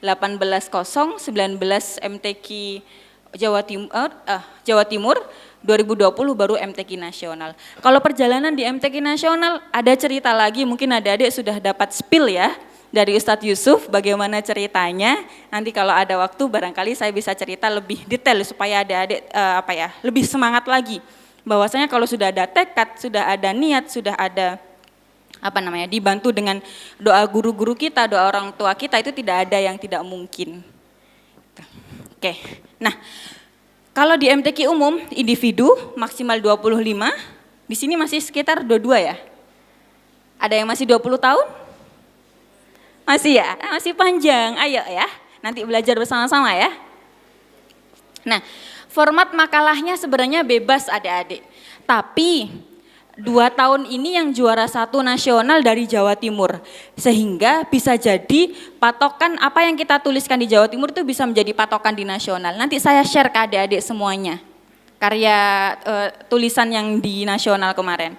18-0, 19 MTQ Jawa Timur, 2020 baru MTQ nasional. Kalau perjalanan di MTQ nasional ada cerita lagi, mungkin adik-adik sudah dapat spill ya dari Ustadz Yusuf bagaimana ceritanya. Nanti kalau ada waktu barangkali saya bisa cerita lebih detail supaya adik-adik lebih semangat lagi. Bahwasanya kalau sudah ada tekad, sudah ada niat, sudah ada dibantu dengan doa guru-guru kita, doa orang tua kita, itu tidak ada yang tidak mungkin. Oke. Nah, kalau di MTQ umum individu maksimal 25, di sini masih sekitar 22 ya. Ada yang masih 20 tahun? Masih ya? Masih panjang. Ayo ya. Nanti belajar bersama-sama ya. Nah, format makalahnya sebenarnya bebas adik-adik. Tapi 2 tahun ini yang juara 1 nasional dari Jawa Timur, sehingga bisa jadi patokan apa yang kita tuliskan di Jawa Timur itu bisa menjadi patokan di nasional. Nanti saya share ke adik-adik semuanya karya tulisan yang di nasional kemarin.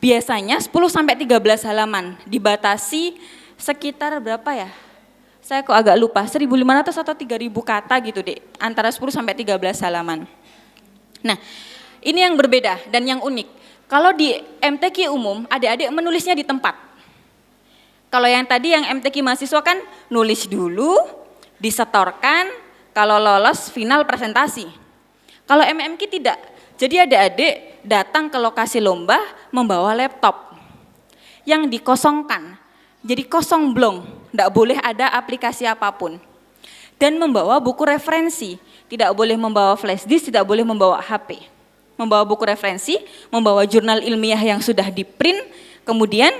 Biasanya 10-13 halaman, dibatasi sekitar berapa ya? Saya kok agak lupa, 1.500 atau 3.000 kata gitu deh, antara 10-13 halaman. Nah, ini yang berbeda dan yang unik. Kalau di MTQ umum, adik-adik menulisnya di tempat. Kalau yang tadi yang MTQ mahasiswa kan nulis dulu, disetorkan, kalau lolos final presentasi. Kalau MMQ tidak. Jadi adik-adik datang ke lokasi lomba membawa laptop yang dikosongkan. Jadi kosong blong, tidak boleh ada aplikasi apapun. Dan membawa buku referensi, tidak boleh membawa flash disk, tidak boleh membawa HP. Membawa buku referensi, membawa jurnal ilmiah yang sudah di-print, kemudian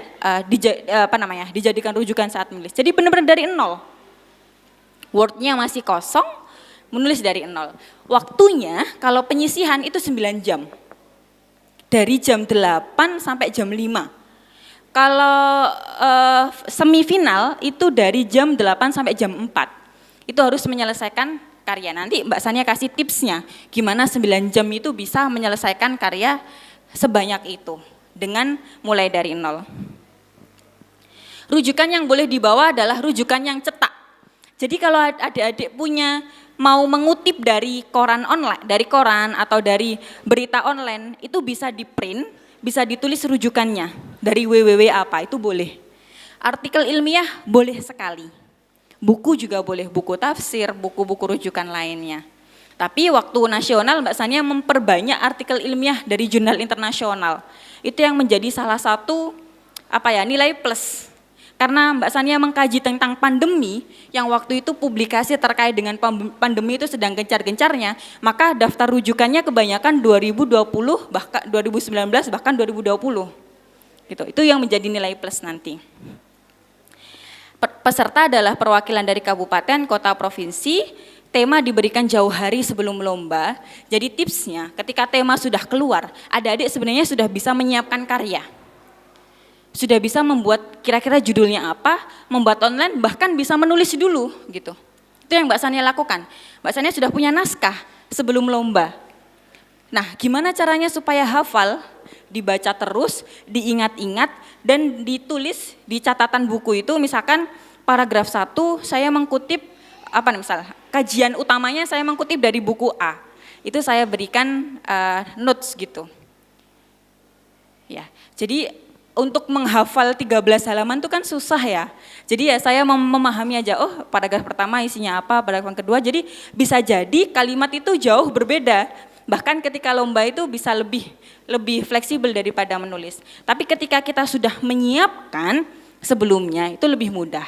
dijadikan rujukan saat menulis. Jadi benar-benar dari nol. Word-nya masih kosong, menulis dari nol. Waktunya kalau penyisihan itu 9 jam. dari jam 8 sampai jam 5. Kalau semifinal itu dari jam 8 sampai jam 4. Itu harus menyelesaikan karya. Nanti Mbak Sania kasih tipsnya gimana 9 jam itu bisa menyelesaikan karya sebanyak itu dengan mulai dari nol. Rujukan yang boleh dibawa adalah rujukan yang cetak. Jadi kalau adik-adik punya mau mengutip dari koran online, dari koran atau dari berita online, itu bisa di-print, bisa ditulis rujukannya dari www apa, itu boleh. Artikel ilmiah boleh sekali. Buku juga boleh, buku tafsir, buku-buku rujukan lainnya. Tapi waktu nasional Mbak Sania memperbanyak artikel ilmiah dari jurnal internasional. Itu yang menjadi salah satu nilai plus. Karena Mbak Sania mengkaji tentang pandemi, yang waktu itu publikasi terkait dengan pandemi itu sedang gencar-gencarnya, maka daftar rujukannya kebanyakan 2020, bahkan 2019, bahkan 2020. Gitu. Itu yang menjadi nilai plus nanti. Peserta adalah perwakilan dari kabupaten, kota, provinsi. Tema diberikan jauh hari sebelum lomba. Jadi tipsnya, ketika tema sudah keluar, adik-adik sebenarnya sudah bisa menyiapkan karya. Sudah bisa membuat kira-kira judulnya apa, membuat online, bahkan bisa menulis dulu gitu. Itu yang Mbak Sania lakukan. Mbak Sania sudah punya naskah sebelum lomba. Nah, gimana caranya supaya hafal, dibaca terus, diingat-ingat, dan ditulis di catatan buku itu, misalkan paragraf 1 saya mengkutip, kajian utamanya saya mengkutip dari buku A. Itu saya berikan notes gitu. Ya, jadi untuk menghafal 13 halaman itu kan susah ya. Jadi ya saya memahami aja, oh paragraf pertama isinya apa, paragraf kedua, jadi bisa jadi kalimat itu jauh berbeda. Bahkan ketika lomba itu bisa lebih fleksibel daripada menulis. Tapi ketika kita sudah menyiapkan sebelumnya itu lebih mudah.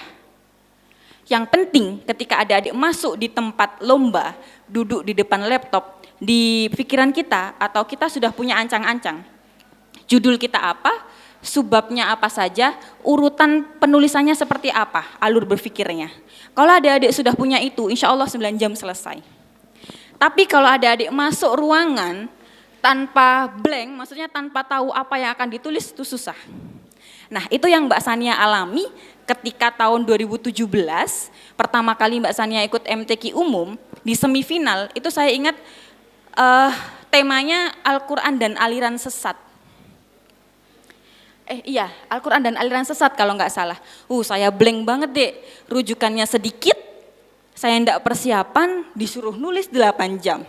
Yang penting ketika adik-adik masuk di tempat lomba, duduk di depan laptop, di pikiran kita atau kita sudah punya ancang-ancang. Judul kita apa? Subbabnya apa saja, urutan penulisannya seperti apa, alur berpikirnya. Kalau adik-adik sudah punya itu, insya Allah 9 jam selesai. Tapi kalau adik-adik masuk ruangan tanpa blank, maksudnya tanpa tahu apa yang akan ditulis, itu susah. Nah, itu yang Mbak Sania alami ketika tahun 2017, pertama kali Mbak Sania ikut MTQ umum, di semifinal, itu saya ingat temanya Al-Quran dan aliran sesat. Al-Quran dan aliran sesat kalau nggak salah. Saya blank banget deh, rujukannya sedikit, saya enggak persiapan, disuruh nulis 8 jam.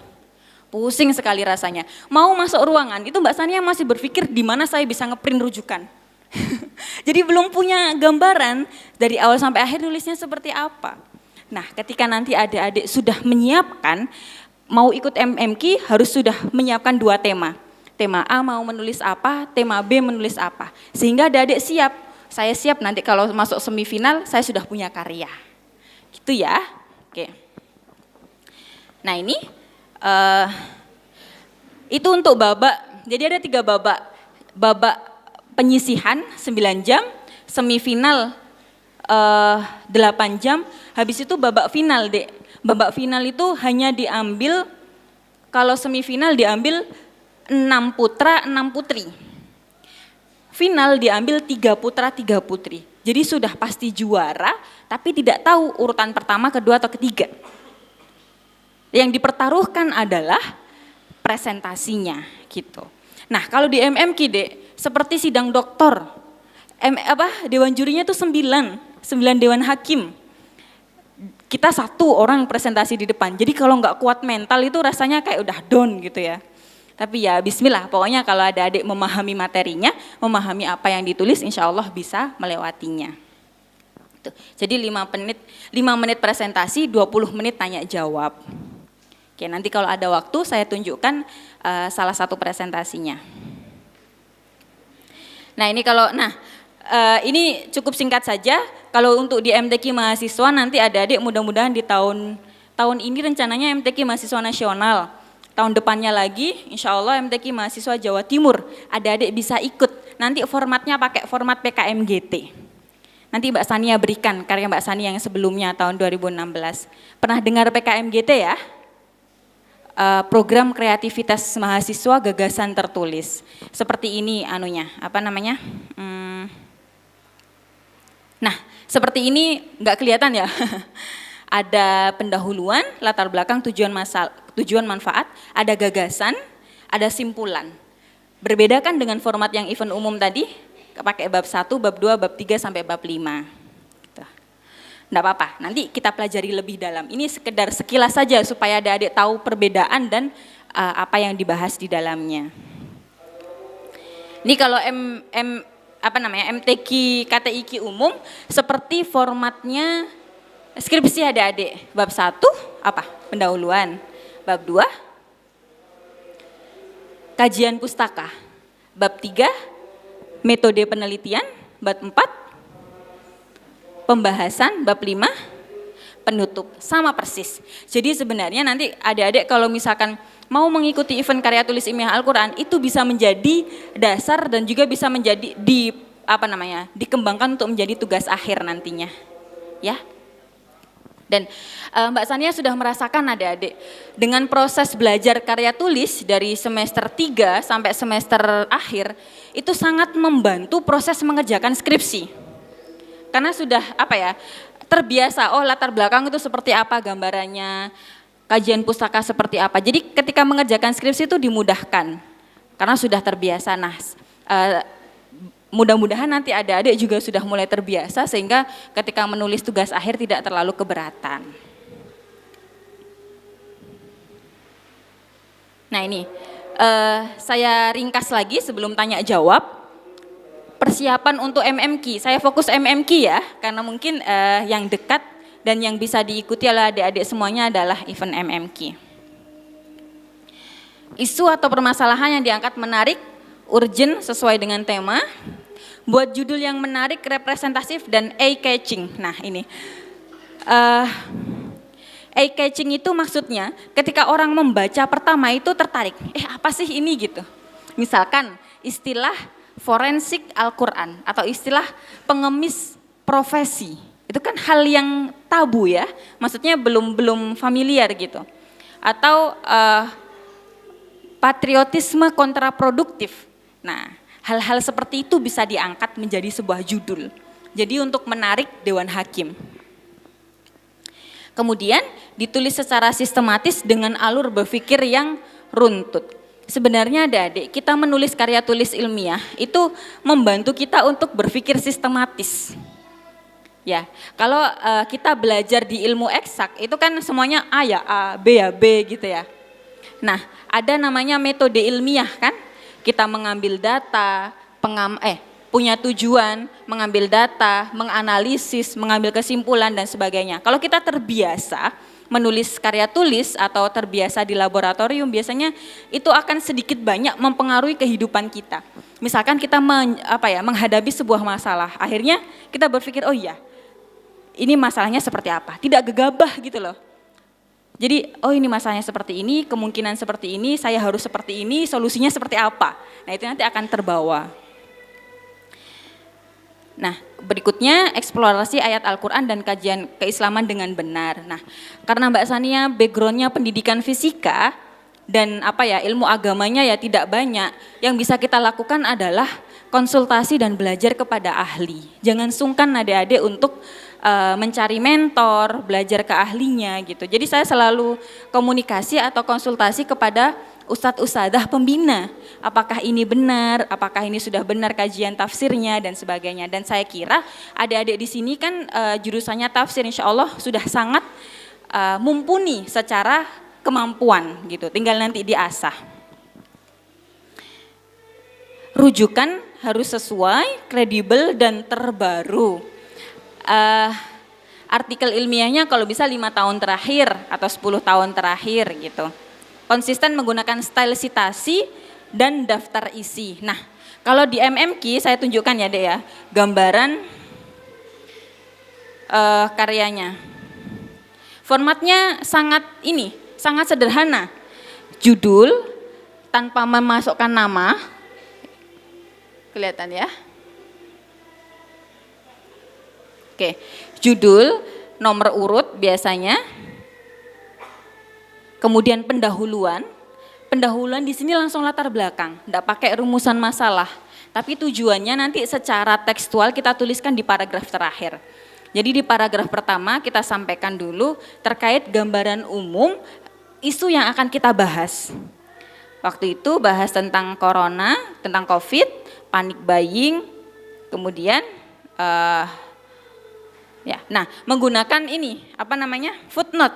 Pusing sekali rasanya. Mau masuk ruangan, itu Mbak Sania masih berpikir di mana saya bisa ngeprint rujukan. Jadi belum punya gambaran dari awal sampai akhir nulisnya seperti apa. Nah, ketika nanti adik-adik sudah menyiapkan, mau ikut MMQ harus sudah menyiapkan 2 tema. Tema A mau menulis apa, tema B menulis apa. Sehingga adik-adik siap, saya siap nanti kalau masuk semifinal saya sudah punya karya. Gitu ya. Oke. Nah ini, itu untuk babak, jadi ada 3 babak. Babak penyisihan 9 jam, semifinal 8 jam, habis itu babak final dek. Babak final itu hanya diambil, kalau semifinal diambil 6 putra, 6 putri. Final diambil 3 putra, 3 putri. Jadi sudah pasti juara, tapi tidak tahu urutan pertama, kedua, atau ketiga. Yang dipertaruhkan adalah presentasinya gitu. Nah kalau di MMQ dek, seperti sidang doktor, dewan jurinya itu 9 dewan hakim. Kita 1 orang presentasi di depan, jadi kalau nggak kuat mental itu rasanya kayak udah down gitu ya. Tapi ya bismillah, pokoknya kalau ada adik memahami materinya, memahami apa yang ditulis, insya Allah bisa melewatinya. Jadi 5 menit presentasi, 20 menit tanya jawab. Oke, nanti kalau ada waktu saya tunjukkan salah satu presentasinya. Nah ini ini cukup singkat saja. Kalau untuk di MTQ mahasiswa nanti adik-adik mudah-mudahan di tahun ini rencananya MTQ mahasiswa nasional. Tahun depannya lagi, insya Allah MTQ mahasiswa Jawa Timur, adik-adik bisa ikut. Nanti formatnya pakai format PKMGT. Nanti Mbak Sania berikan karya Mbak Sania yang sebelumnya tahun 2016. Pernah dengar PKMGT ya? program kreativitas mahasiswa gagasan tertulis. Seperti ini anunya, apa namanya? Nah, seperti ini nggak kelihatan ya. Ada pendahuluan, latar belakang, tujuan manfaat, ada gagasan, ada simpulan. Berbeda kan dengan format yang event umum tadi, pakai bab 1, bab 2, bab 3 sampai bab 5. Enggak apa-apa, nanti kita pelajari lebih dalam. Ini sekedar sekilas saja supaya adik-adik tahu perbedaan dan apa yang dibahas di dalamnya. Ini kalau MTQ KTIQ umum seperti formatnya skripsi adik-adik. Bab 1 apa? Pendahuluan. Bab 2 kajian pustaka. Bab 3 metode penelitian. Bab 4 pembahasan, bab 5 penutup, sama persis. Jadi sebenarnya nanti adik-adik kalau misalkan mau mengikuti event karya tulis ilmiah Al-Quran itu bisa menjadi dasar dan juga bisa menjadi dikembangkan untuk menjadi tugas akhir nantinya. Ya. Dan Mbak Sania sudah merasakan adik-adik dengan proses belajar karya tulis dari semester 3 sampai semester akhir itu sangat membantu proses mengerjakan skripsi. Karena sudah terbiasa, latar belakang itu seperti apa gambarannya, kajian pustaka seperti apa. Jadi ketika mengerjakan skripsi itu dimudahkan, karena sudah terbiasa. Nah, mudah-mudahan nanti adik-adik juga sudah mulai terbiasa sehingga ketika menulis tugas akhir tidak terlalu keberatan. Nah ini, saya ringkas lagi sebelum tanya jawab. Persiapan untuk MMQ, saya fokus MMQ ya, karena mungkin yang dekat dan yang bisa diikuti oleh adik-adik semuanya adalah event MMQ. Isu atau permasalahan yang diangkat menarik, urgent sesuai dengan tema, buat judul yang menarik, representatif dan eye-catching. Nah ini, eye-catching itu maksudnya ketika orang membaca pertama itu tertarik, apa sih ini gitu. Misalkan istilah forensik Al-Quran atau istilah pengemis profesi, itu kan hal yang tabu ya, maksudnya belum familiar gitu. Atau patriotisme kontraproduktif. Nah, hal-hal seperti itu bisa diangkat menjadi sebuah judul. Jadi untuk menarik Dewan Hakim. Kemudian ditulis secara sistematis dengan alur berpikir yang runtut. Sebenarnya adik-adik, kita menulis karya tulis ilmiah itu membantu kita untuk berpikir sistematis. Ya, kalau kita belajar di ilmu eksak itu kan semuanya A ya A, B ya B gitu ya. Nah, ada namanya metode ilmiah kan? Kita mengambil data, punya tujuan, mengambil data, menganalisis, mengambil kesimpulan dan sebagainya. Kalau kita terbiasa menulis karya tulis atau terbiasa di laboratorium, biasanya itu akan sedikit banyak mempengaruhi kehidupan kita. Misalkan kita menghadapi sebuah masalah, akhirnya kita berpikir, oh iya, ini masalahnya seperti apa? Tidak gegabah gitu loh. Jadi, oh ini masalahnya seperti ini, kemungkinan seperti ini, saya harus seperti ini, solusinya seperti apa? Nah itu nanti akan terbawa. Nah, berikutnya eksplorasi ayat Al-Quran dan kajian keislaman dengan benar. Nah, karena Mbak Sania backgroundnya pendidikan fisika dan ilmu agamanya ya tidak banyak, yang bisa kita lakukan adalah konsultasi dan belajar kepada ahli. Jangan sungkan adik-adik untuk mencari mentor, belajar ke ahlinya gitu. Jadi saya selalu komunikasi atau konsultasi kepada ustadz-ustadzah pembina, apakah ini benar, apakah ini sudah benar kajian tafsirnya dan sebagainya. Dan saya kira adik-adik di sini kan jurusannya tafsir, insya Allah sudah sangat mumpuni secara kemampuan gitu, tinggal nanti diasah. Rujukan harus sesuai, kredibel dan terbaru. Artikel ilmiahnya kalau bisa 5 tahun terakhir atau 10 tahun terakhir gitu. Konsisten menggunakan style citasi dan daftar isi. Nah, kalau di MMQ saya tunjukkan ya Dek ya, gambaran karyanya. Formatnya sangat sederhana. Judul tanpa memasukkan nama. Kelihatan ya? Oke, judul, nomor urut biasanya. Kemudian pendahuluan di sini langsung latar belakang, tidak pakai rumusan masalah. Tapi tujuannya nanti secara tekstual kita tuliskan di paragraf terakhir. Jadi di paragraf pertama kita sampaikan dulu terkait gambaran umum isu yang akan kita bahas. Waktu itu bahas tentang corona, tentang COVID, panic buying, kemudian nah menggunakan ini footnote.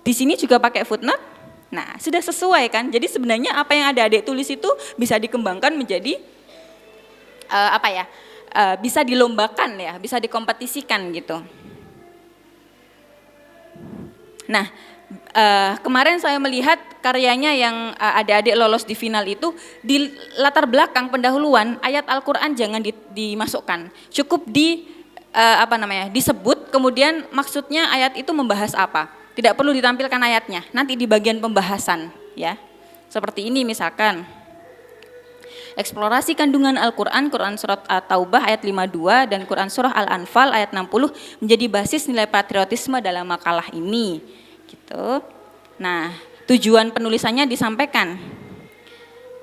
Di sini juga pakai footnote. Nah sudah sesuai kan? Jadi sebenarnya apa yang adik-adik tulis itu bisa dikembangkan menjadi bisa dilombakan ya, bisa dikompetisikan gitu. Nah, kemarin saya melihat karyanya yang adik-adik lolos di final itu di latar belakang pendahuluan ayat Al-Qur'an jangan dimasukkan. Cukup disebut kemudian maksudnya ayat itu membahas apa. Tidak perlu ditampilkan ayatnya, nanti di bagian pembahasan ya. Seperti ini misalkan. Eksplorasi kandungan Al-Quran, Quran Surat At-Taubah ayat 52 dan Quran Surah Al-Anfal ayat 60 menjadi basis nilai patriotisme dalam makalah ini. Gitu. Nah, tujuan penulisannya disampaikan.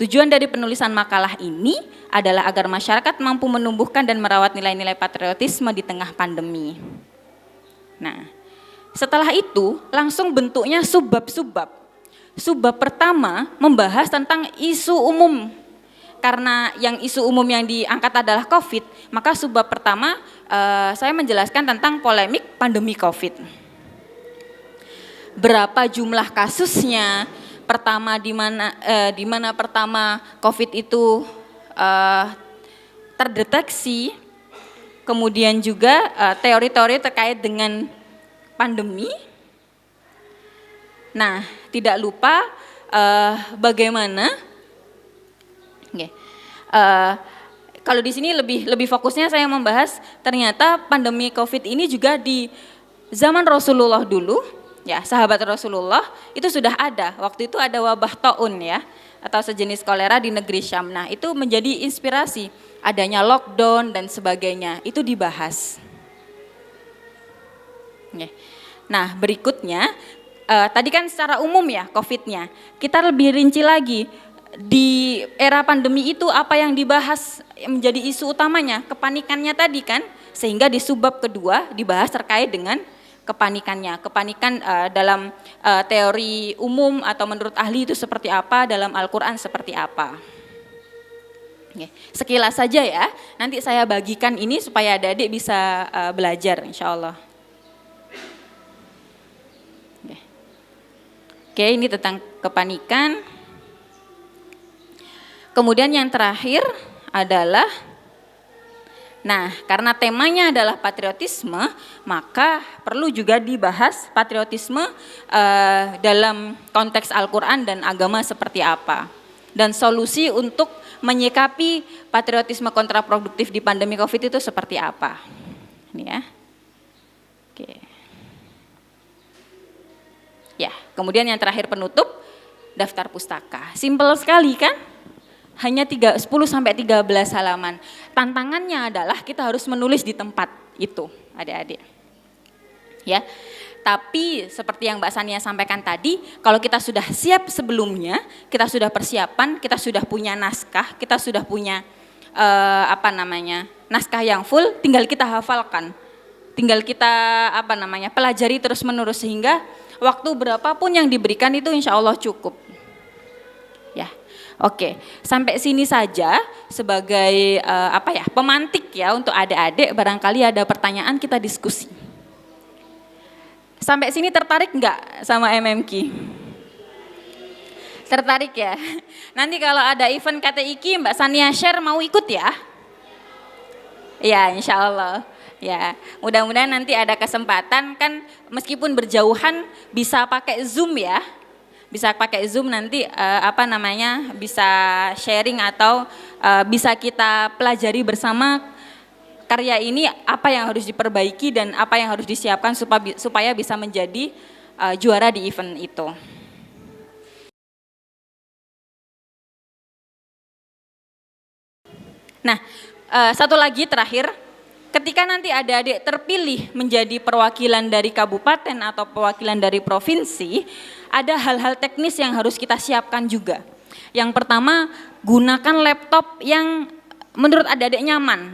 Tujuan dari penulisan makalah ini adalah agar masyarakat mampu menumbuhkan dan merawat nilai-nilai patriotisme di tengah pandemi. Nah, setelah itu langsung bentuknya subbab-subbab. Subbab pertama membahas tentang isu umum. Karena yang isu umum yang diangkat adalah COVID, maka subbab pertama saya menjelaskan tentang polemik pandemi COVID. Berapa jumlah kasusnya? Pertama di mana pertama COVID itu terdeteksi, kemudian juga teori-teori terkait dengan pandemi. Nah, tidak lupa bagaimana kalau di sini lebih fokusnya saya membahas ternyata pandemi COVID ini juga di zaman Rasulullah dulu, ya sahabat Rasulullah itu sudah ada. Waktu itu ada wabah taun ya, atau sejenis kolera di negeri Syam. Nah itu menjadi inspirasi adanya lockdown dan sebagainya, itu dibahas. Nah berikutnya, tadi kan secara umum ya COVID-nya, kita lebih rinci lagi. Di era pandemi itu apa yang dibahas menjadi isu utamanya? Kepanikannya tadi kan, sehingga di subbab kedua dibahas terkait dengan kepanikannya. Kepanikan dalam teori umum atau menurut ahli itu seperti apa, dalam Al-Quran seperti apa. Sekilas saja ya, nanti saya bagikan ini supaya adik-adik bisa belajar insya Allah. Oke, ini tentang kepanikan. Kemudian yang terakhir adalah, nah karena temanya adalah patriotisme, maka perlu juga dibahas patriotisme dalam konteks Al-Quran dan agama seperti apa. Dan solusi untuk menyikapi patriotisme kontraproduktif di pandemi COVID itu seperti apa. Ini ya. Oke. Ya, kemudian yang terakhir penutup, daftar pustaka. Simpel sekali kan? Hanya 10-13 halaman. Tantangannya adalah kita harus menulis di tempat itu, adik-adik. Ya. Tapi seperti yang Mbak Sania sampaikan tadi, kalau kita sudah siap sebelumnya, kita sudah persiapan, kita sudah punya naskah, kita sudah punya naskah yang full, tinggal kita hafalkan. Tinggal kita pelajari terus-menerus sehingga waktu berapapun yang diberikan itu insya Allah cukup. Ya. Oke, sampai sini saja sebagai pemantik ya untuk adik-adik, barangkali ada pertanyaan kita diskusi. Sampai sini tertarik enggak sama MMQ? Tertarik ya? Nanti kalau ada event KTIQ Mbak Sania share mau ikut ya? Ya insya Allah. Ya, mudah-mudahan nanti ada kesempatan kan meskipun berjauhan bisa pakai Zoom ya. Bisa pakai Zoom nanti bisa sharing atau bisa kita pelajari bersama karya ini apa yang harus diperbaiki dan apa yang harus disiapkan supaya bisa menjadi juara di event itu. Nah, satu lagi terakhir, ketika nanti adik-adik terpilih menjadi perwakilan dari kabupaten atau perwakilan dari provinsi, ada hal-hal teknis yang harus kita siapkan juga. Yang pertama, gunakan laptop yang menurut adik-adik nyaman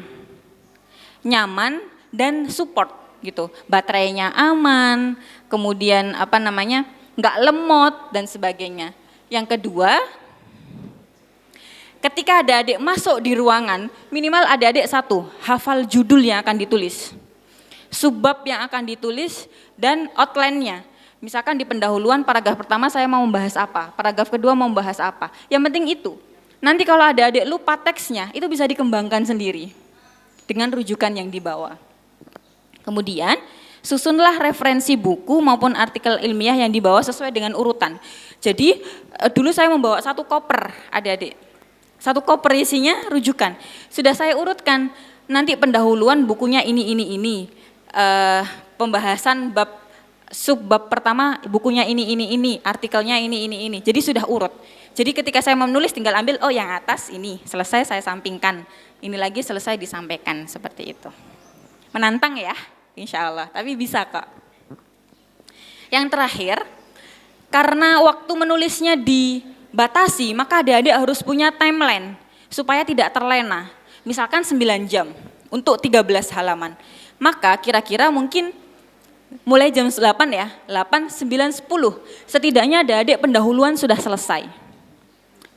dan support gitu. Baterainya aman, kemudian nggak lemot dan sebagainya. Yang kedua, ketika adik-adik masuk di ruangan, minimal adik-adik satu, hafal judul yang akan ditulis, subbab yang akan ditulis, dan outline-nya. Misalkan di pendahuluan paragraf pertama saya mau membahas apa, paragraf kedua mau membahas apa. Yang penting itu. Nanti kalau adik-adik lupa teksnya, itu bisa dikembangkan sendiri dengan rujukan yang dibawa. Kemudian, susunlah referensi buku maupun artikel ilmiah yang dibawa sesuai dengan urutan. Jadi, dulu saya membawa satu koper, adik-adik. Satu koper isinya rujukan. Sudah saya urutkan, nanti pendahuluan bukunya ini. Pembahasan subbab pertama bukunya ini, artikelnya ini. Jadi sudah urut. Jadi ketika saya mau menulis tinggal ambil, oh yang atas ini, selesai saya sampingkan. Ini lagi selesai disampaikan, seperti itu. Menantang ya, insya Allah, tapi bisa kok. Yang terakhir, karena waktu menulisnya dibatasi, maka adik-adik harus punya timeline supaya tidak terlena. Misalkan 9 jam untuk 13 halaman. Maka kira-kira mungkin mulai jam 8 ya, 8, 9, 10. Setidaknya adik-adik pendahuluan sudah selesai.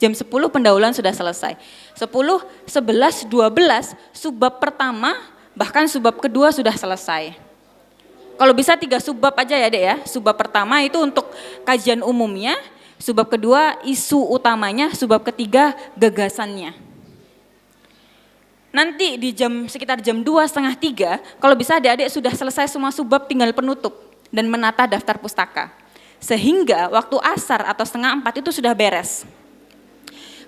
Jam 10 pendahuluan sudah selesai. 10, 11, 12, subbab pertama bahkan subbab kedua sudah selesai. Kalau bisa 3 subbab aja ya Dek ya. Subbab pertama itu untuk kajian umumnya, subbab kedua isu utamanya, subbab ketiga gagasannya. Nanti di sekitar jam 2:30, kalau bisa adik-adik sudah selesai semua subbab, tinggal penutup dan menata daftar pustaka. Sehingga waktu asar atau 3:30 itu sudah beres.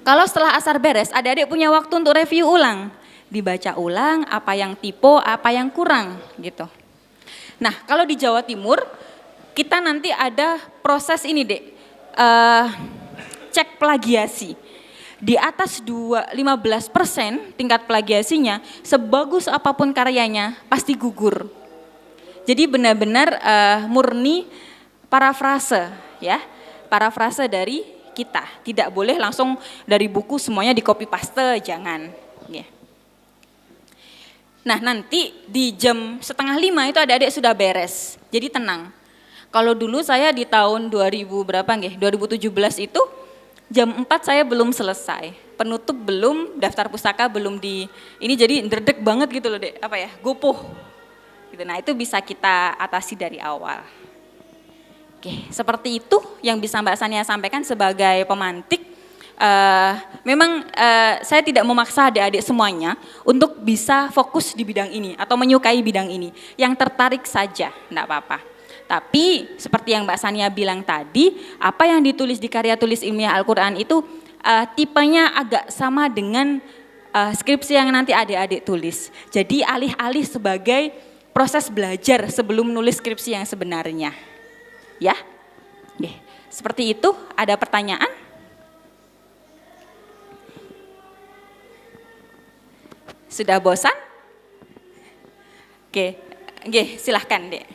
Kalau setelah asar beres, adik-adik punya waktu untuk review ulang. Dibaca ulang apa yang typo, apa yang kurang gitu. Nah, kalau di Jawa Timur kita nanti ada proses ini Dek, cek plagiasi. Di atas 15% tingkat plagiasinya, sebagus apapun karyanya pasti gugur. Jadi benar-benar murni parafrase ya, parafrase dari kita. Tidak boleh langsung dari buku semuanya di copy paste, jangan. Ya. Nah nanti di jam 4:30 itu adik-adik sudah beres, jadi tenang. Kalau dulu saya di tahun 2017 itu jam 4 saya belum selesai, penutup belum, daftar pustaka belum ini jadi ndredeg banget gitu loh Dek, gopoh. Gitu. Nah itu bisa kita atasi dari awal. Oke, seperti itu yang bisa Mbak Sania sampaikan sebagai pemantik. Memang saya tidak memaksa adik-adik semuanya untuk bisa fokus di bidang ini atau menyukai bidang ini. Yang tertarik saja, enggak apa-apa. Tapi seperti yang Mbak Sania bilang tadi, apa yang ditulis di karya tulis ilmiah Al-Quran itu tipenya agak sama dengan skripsi yang nanti adik-adik tulis. Jadi alih-alih sebagai proses belajar sebelum nulis skripsi yang sebenarnya. Ya, seperti itu. Ada pertanyaan? Sudah bosan? Oke, silahkan Dek.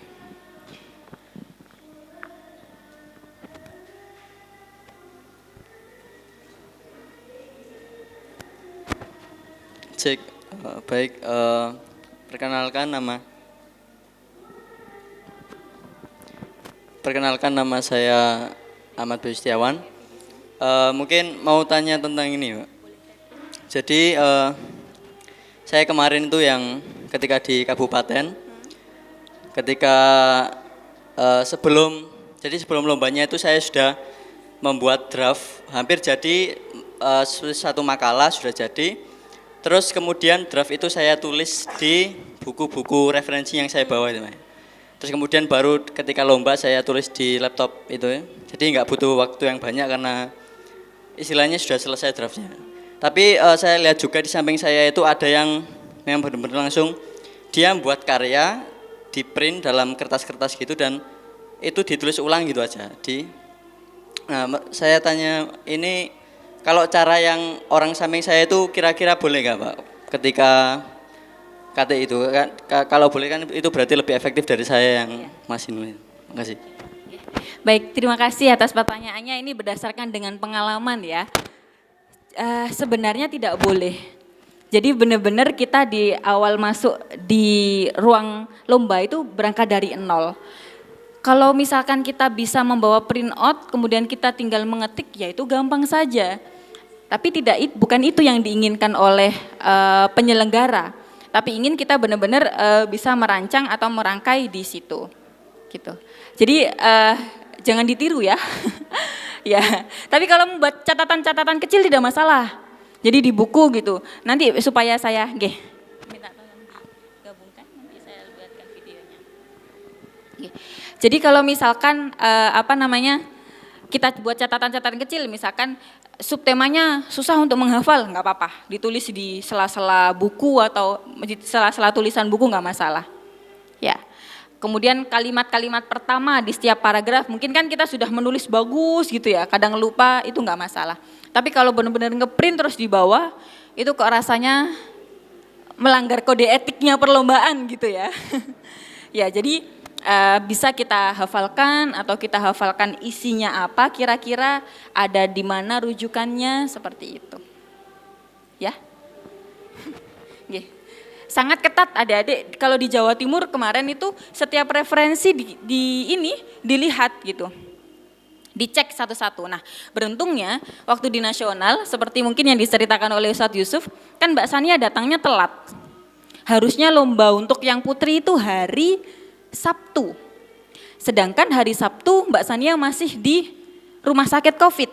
Cek, baik, perkenalkan nama saya Ahmad Bustiawan. Mungkin mau tanya tentang ini, Pak. Jadi saya kemarin itu yang ketika di kabupaten, ketika sebelum lombanya itu saya sudah membuat draft, hampir jadi satu makalah sudah jadi. Terus kemudian draft itu saya tulis di buku-buku referensi yang saya bawa itu, Mas. Terus kemudian baru ketika lomba saya tulis di laptop itu ya. Jadi nggak butuh waktu yang banyak karena istilahnya sudah selesai draftnya. Tapi saya lihat juga di samping saya itu ada yang benar-benar langsung dia membuat karya di print dalam kertas-kertas gitu dan itu ditulis ulang gitu aja. Nah, saya tanya ini kalau cara yang orang samping saya itu kira-kira boleh nggak Pak? Ketika KTI itu kan kalau boleh kan itu berarti lebih efektif dari saya yang masih nulis. Makasih. Baik, terima kasih atas pertanyaannya. Ini berdasarkan dengan pengalaman ya. Sebenarnya tidak boleh. Jadi benar-benar kita di awal masuk di ruang lomba itu berangkat dari nol. Kalau misalkan kita bisa membawa print out, kemudian kita tinggal mengetik, ya itu gampang saja. Tapi bukan itu yang diinginkan oleh penyelenggara. Tapi ingin kita benar-benar bisa merancang atau merangkai di situ, gitu. Jadi jangan ditiru ya. Ya. Tapi kalau membuat catatan-catatan kecil tidak masalah. Jadi di buku gitu. Nanti supaya saya, minta tolong gabungkan, nanti saya buatkan videonya. Jadi kalau misalkan kita buat catatan-catatan kecil, misalkan subtemanya susah untuk menghafal, nggak apa-apa, ditulis di sela-sela buku atau di sela-sela tulisan buku nggak masalah. Ya. Kemudian kalimat-kalimat pertama di setiap paragraf, mungkin kan kita sudah menulis bagus gitu ya, kadang lupa, itu nggak masalah. Tapi kalau benar-benar ngeprint terus di bawah, itu kok rasanya melanggar kode etiknya perlombaan gitu ya. Ya, jadi bisa kita hafalkan atau kita hafalkan isinya apa, kira-kira ada di mana rujukannya, seperti itu. Ya. Sangat ketat adik-adik, kalau di Jawa Timur kemarin itu setiap referensi dilihat gitu. Dicek satu-satu. Nah, beruntungnya waktu di nasional seperti mungkin yang diceritakan oleh Ustadz Yusuf, kan Mbak Sania datangnya telat. Harusnya lomba untuk yang putri itu hari Sabtu. Sedangkan hari Sabtu Mbak Sania masih di rumah sakit COVID.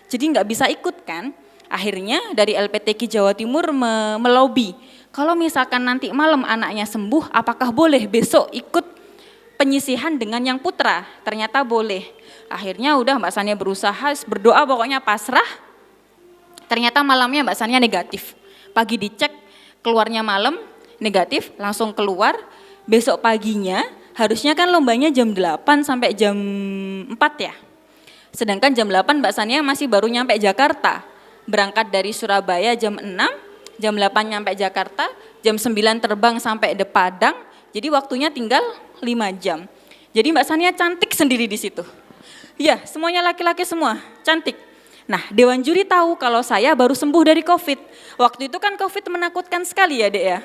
Jadi nggak bisa ikut kan. Akhirnya dari LPTQ Jawa Timur melobi, kalau misalkan nanti malam anaknya sembuh, apakah boleh besok ikut penyisihan dengan yang putra? Ternyata boleh. Akhirnya udah Mbak Sania berusaha, berdoa pokoknya pasrah. Ternyata malamnya Mbak Sania negatif. Pagi dicek, keluarnya malam negatif, langsung keluar. Besok paginya harusnya kan lombanya jam 8 sampai jam 4 ya. Sedangkan jam 8 Mbak Sania masih baru nyampe Jakarta. Berangkat dari Surabaya jam 6, jam 8 nyampe Jakarta, jam 9 terbang sampai Padang, jadi waktunya tinggal 5 jam. Jadi Mbak Sania cantik sendiri di situ. Iya, semuanya laki-laki semua, cantik. Nah, Dewan Juri tahu kalau saya baru sembuh dari COVID. Waktu itu kan COVID menakutkan sekali ya, Dek ya.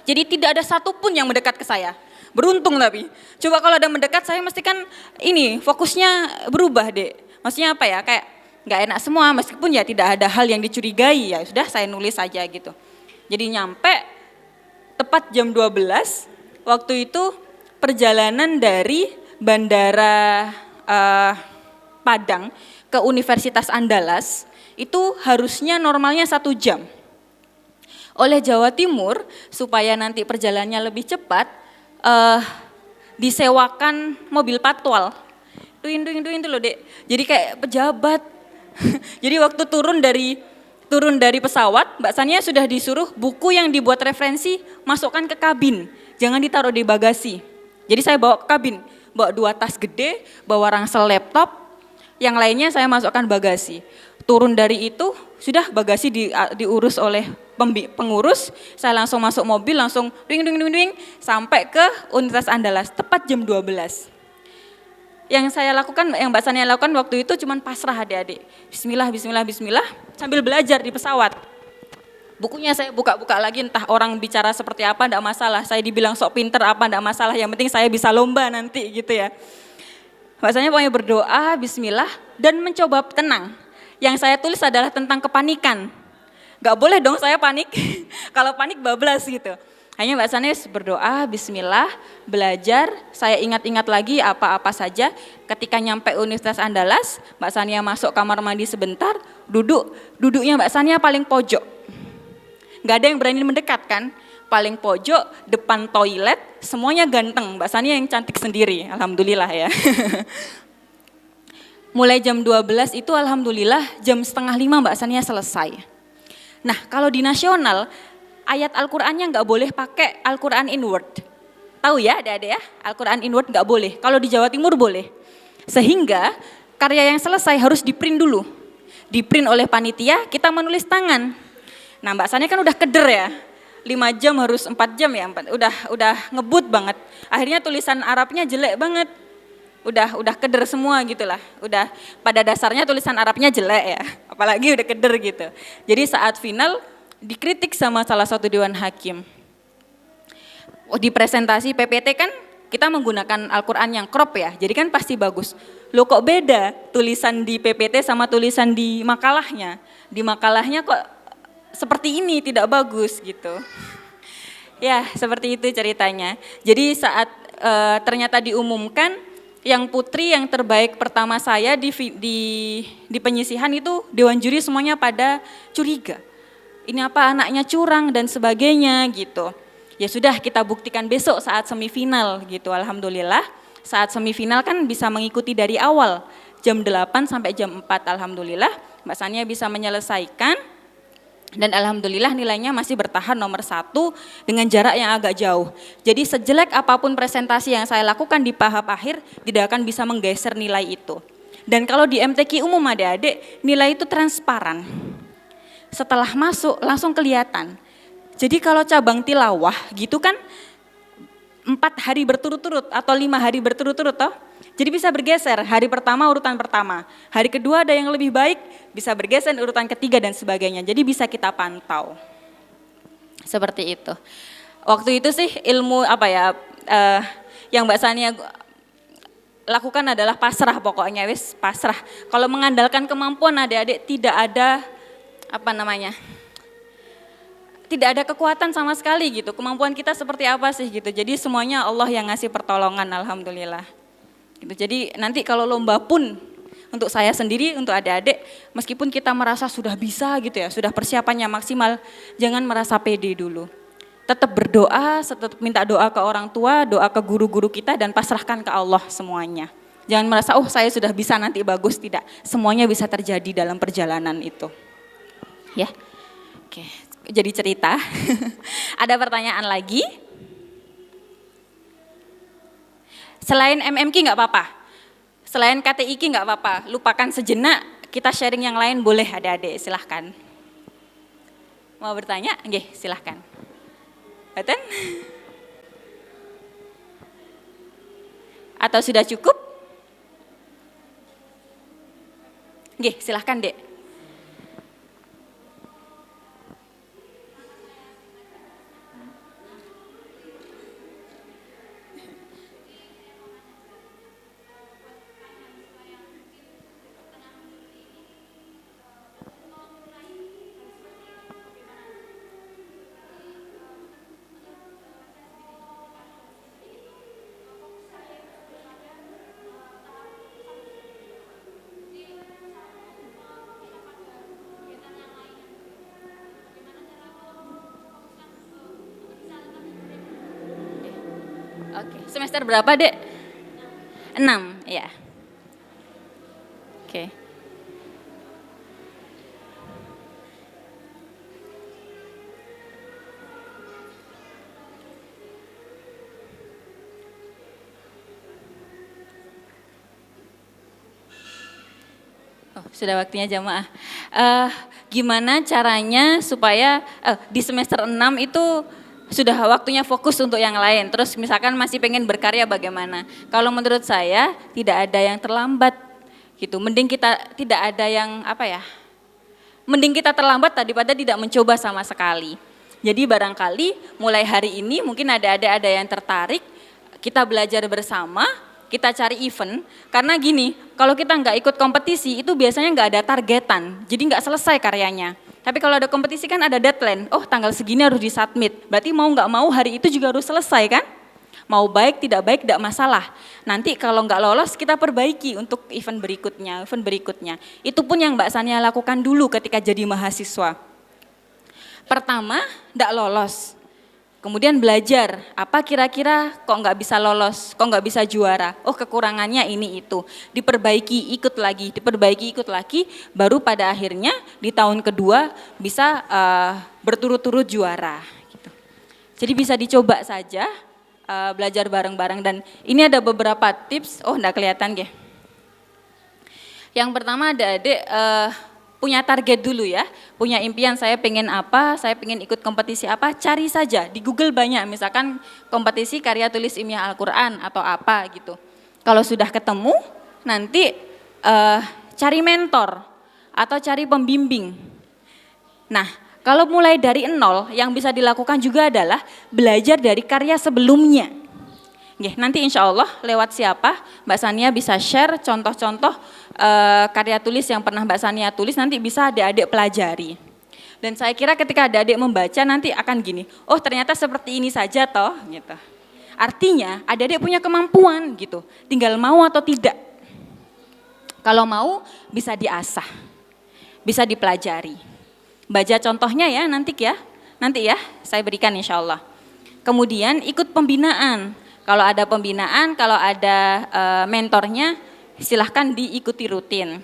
Jadi tidak ada satupun yang mendekat ke saya. Beruntung tapi. Coba kalau ada mendekat, saya mesti kan fokusnya berubah, Dek. Maksudnya apa ya, kayak nggak enak semua, meskipun ya tidak ada hal yang dicurigai, ya sudah saya nulis saja gitu. Jadi nyampe tepat jam 12, waktu itu perjalanan dari Bandara Padang ke Universitas Andalas itu harusnya normalnya 1 jam. Oleh Jawa Timur, supaya nanti perjalanannya lebih cepat, disewakan mobil patwal. Duin itu loh, Dek. Jadi kayak pejabat. Jadi waktu turun dari pesawat, Mbak Sania sudah disuruh buku yang dibuat referensi masukkan ke kabin, jangan ditaruh di bagasi. Jadi saya bawa ke kabin, bawa 2 tas gede, bawa ransel laptop, yang lainnya saya masukkan bagasi. Turun dari itu, sudah bagasi diurus oleh pengurus, saya langsung masuk mobil, langsung ding, sampai ke Universitas Andalas, tepat jam 12. Yang saya lakukan, yang Mbak Sania lakukan waktu itu cuma pasrah adik-adik. Bismillah, sambil belajar di pesawat. Bukunya saya buka-buka lagi, entah orang bicara seperti apa, enggak masalah. Saya dibilang sok pinter apa, enggak masalah. Yang penting saya bisa lomba nanti gitu ya. Mbak Sania pokoknya berdoa, bismillah, dan mencoba tenang. Yang saya tulis adalah tentang kepanikan. Enggak boleh dong saya panik, kalau panik bablas gitu. Hanya Mbak Sania berdoa, bismillah, belajar, saya ingat-ingat lagi apa-apa saja. Ketika nyampe Universitas Andalas, Mbak Sania masuk kamar mandi sebentar, duduknya Mbak Sania paling pojok. Gak ada yang berani mendekat kan, paling pojok, depan toilet, semuanya ganteng, Mbak Sania yang cantik sendiri, alhamdulillah ya. Mulai jam 12 itu alhamdulillah jam 4:30 Mbak Sania selesai. Nah kalau di nasional, ayat Al-Qur'annya nggak boleh pakai Al-Qur'an in word. Tahu ya adik-adik ya, Al-Qur'an in word nggak boleh. Kalau di Jawa Timur boleh. Sehingga karya yang selesai harus di-print dulu. Di-print oleh panitia, kita menulis tangan. Nah Mbak Sania kan udah keder ya, 5 jam harus 4 jam ya, udah ngebut banget. Akhirnya tulisan Arabnya jelek banget. Udah keder semua gitu lah. Udah pada dasarnya tulisan Arabnya jelek ya, apalagi udah keder gitu. Jadi saat final dikritik sama salah satu dewan hakim. Di presentasi PPT kan kita menggunakan Al-Quran yang crop ya, jadi kan pasti bagus. Loh kok beda tulisan di PPT sama tulisan di makalahnya? Di makalahnya kok seperti ini, tidak bagus gitu. Ya seperti itu ceritanya. Jadi saat ternyata diumumkan yang putri yang terbaik pertama saya di penyisihan itu dewan juri semuanya pada curiga. Ini apa anaknya curang dan sebagainya gitu. Ya sudah kita buktikan besok saat semifinal gitu. Alhamdulillah saat semifinal kan bisa mengikuti dari awal jam 8 sampai jam 4. Alhamdulillah Mbak Sania bisa menyelesaikan dan alhamdulillah nilainya masih bertahan nomor 1 dengan jarak yang agak jauh. Jadi sejelek apapun presentasi yang saya lakukan di tahap akhir tidak akan bisa menggeser nilai itu. Dan kalau di MTQ umum adik-adik nilai itu transparan. Setelah masuk langsung kelihatan. Jadi kalau cabang tilawah gitu kan 4 hari berturut-turut atau 5 hari berturut-turut toh. Jadi bisa bergeser, hari pertama urutan pertama, hari kedua ada yang lebih baik, bisa bergeser urutan ketiga dan sebagainya. Jadi bisa kita pantau. Seperti itu. Waktu itu sih ilmu yang Mbak Sania lakukan adalah pasrah pokoknya wis pasrah. Kalau mengandalkan kemampuan adik-adik tidak ada tidak ada kekuatan sama sekali gitu. Kemampuan kita seperti apa sih gitu. Jadi semuanya Allah yang ngasih pertolongan alhamdulillah. Gitu. Jadi nanti kalau lomba pun untuk saya sendiri, untuk adik-adik, meskipun kita merasa sudah bisa gitu ya, sudah persiapannya maksimal, jangan merasa pede dulu. Tetap berdoa, tetap minta doa ke orang tua, doa ke guru-guru kita dan pasrahkan ke Allah semuanya. Jangan merasa saya sudah bisa nanti bagus, tidak. Semuanya bisa terjadi dalam perjalanan itu. Ya. Oke. Jadi cerita. Ada pertanyaan lagi? Selain MMQ nggak apa-apa. Selain KTIQ nggak apa-apa. Lupakan sejenak, kita sharing yang lain boleh adik-adik, silahkan. Mau bertanya? Nggih, silahkan. Betul? Atau sudah cukup? Nggih, silahkan Dek. Oke, semester berapa Dek? 6, ya. Oke. Sudah waktunya jamaah. Gimana caranya supaya di semester 6 itu sudah waktunya fokus untuk yang lain. Terus misalkan masih pengen berkarya bagaimana? Kalau menurut saya tidak ada yang terlambat gitu. Mending kita tidak ada yang mending kita terlambat daripada tidak mencoba sama sekali. Jadi barangkali mulai hari ini mungkin ada yang tertarik, kita belajar bersama, kita cari event. Karena gini, kalau kita nggak ikut kompetisi itu biasanya nggak ada targetan, jadi nggak selesai karyanya. Tapi kalau ada kompetisi kan ada deadline, tanggal segini harus disubmit, berarti mau nggak mau hari itu juga harus selesai kan? Mau baik tidak masalah. Nanti kalau nggak lolos kita perbaiki untuk event berikutnya. Itu pun yang Mbak Sania lakukan dulu ketika jadi mahasiswa. Pertama, nggak lolos. Kemudian belajar, apa kira-kira kok nggak bisa lolos, kok nggak bisa juara, kekurangannya ini itu, diperbaiki ikut lagi, baru pada akhirnya di tahun kedua bisa berturut-turut juara. Gitu. Jadi bisa dicoba saja, belajar bareng-bareng dan ini ada beberapa tips, nggak kelihatan ya. Yang pertama ada adik, punya target dulu ya, punya impian saya pengen apa, saya pengen ikut kompetisi apa, cari saja di Google banyak, misalkan kompetisi karya tulis ilmiah Al-Quran atau apa gitu. Kalau sudah ketemu, nanti cari mentor atau cari pembimbing. Nah, kalau mulai dari nol, yang bisa dilakukan juga adalah belajar dari karya sebelumnya. Nanti insya Allah lewat siapa Mbak Sania bisa share contoh-contoh karya tulis yang pernah Mbak Sania tulis, nanti bisa adik-adik pelajari. Dan saya kira ketika adik-adik membaca nanti akan gini, oh ternyata seperti ini saja toh gitu. Artinya adik-adik punya kemampuan gitu, tinggal mau atau tidak. Kalau mau bisa diasah, bisa dipelajari. Baca contohnya ya nanti ya saya berikan insya Allah. Kemudian ikut pembinaan. Kalau ada pembinaan, kalau ada mentornya, silahkan diikuti rutin.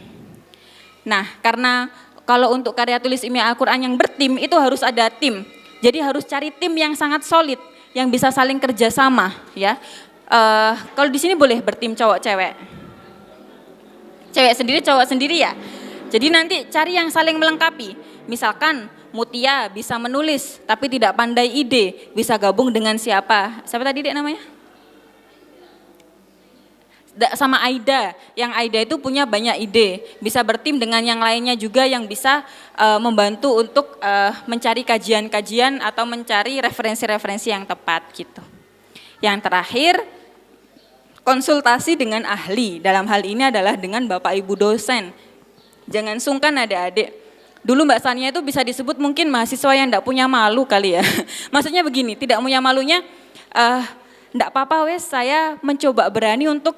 Nah, karena kalau untuk karya tulis ilmiah Al-Quran yang bertim, itu harus ada tim. Jadi harus cari tim yang sangat solid, yang bisa saling kerjasama. Ya. Kalau di sini boleh bertim cowok-cewek. Cewek sendiri, cowok sendiri ya. Jadi nanti cari yang saling melengkapi. Misalkan Mutia bisa menulis, tapi tidak pandai ide, bisa gabung dengan siapa? Siapa tadi dek namanya? Sama Aida, yang Aida itu punya banyak ide, bisa bertim dengan yang lainnya juga yang bisa membantu untuk mencari kajian-kajian atau mencari referensi-referensi yang tepat gitu. Yang terakhir, konsultasi dengan ahli, dalam hal ini adalah dengan Bapak Ibu dosen. Jangan sungkan adik-adik. Dulu Mbak Sania itu bisa disebut mungkin mahasiswa yang tidak punya malu kali ya. Maksudnya begini, tidak punya malunya, tidak apa-apa wes saya mencoba berani untuk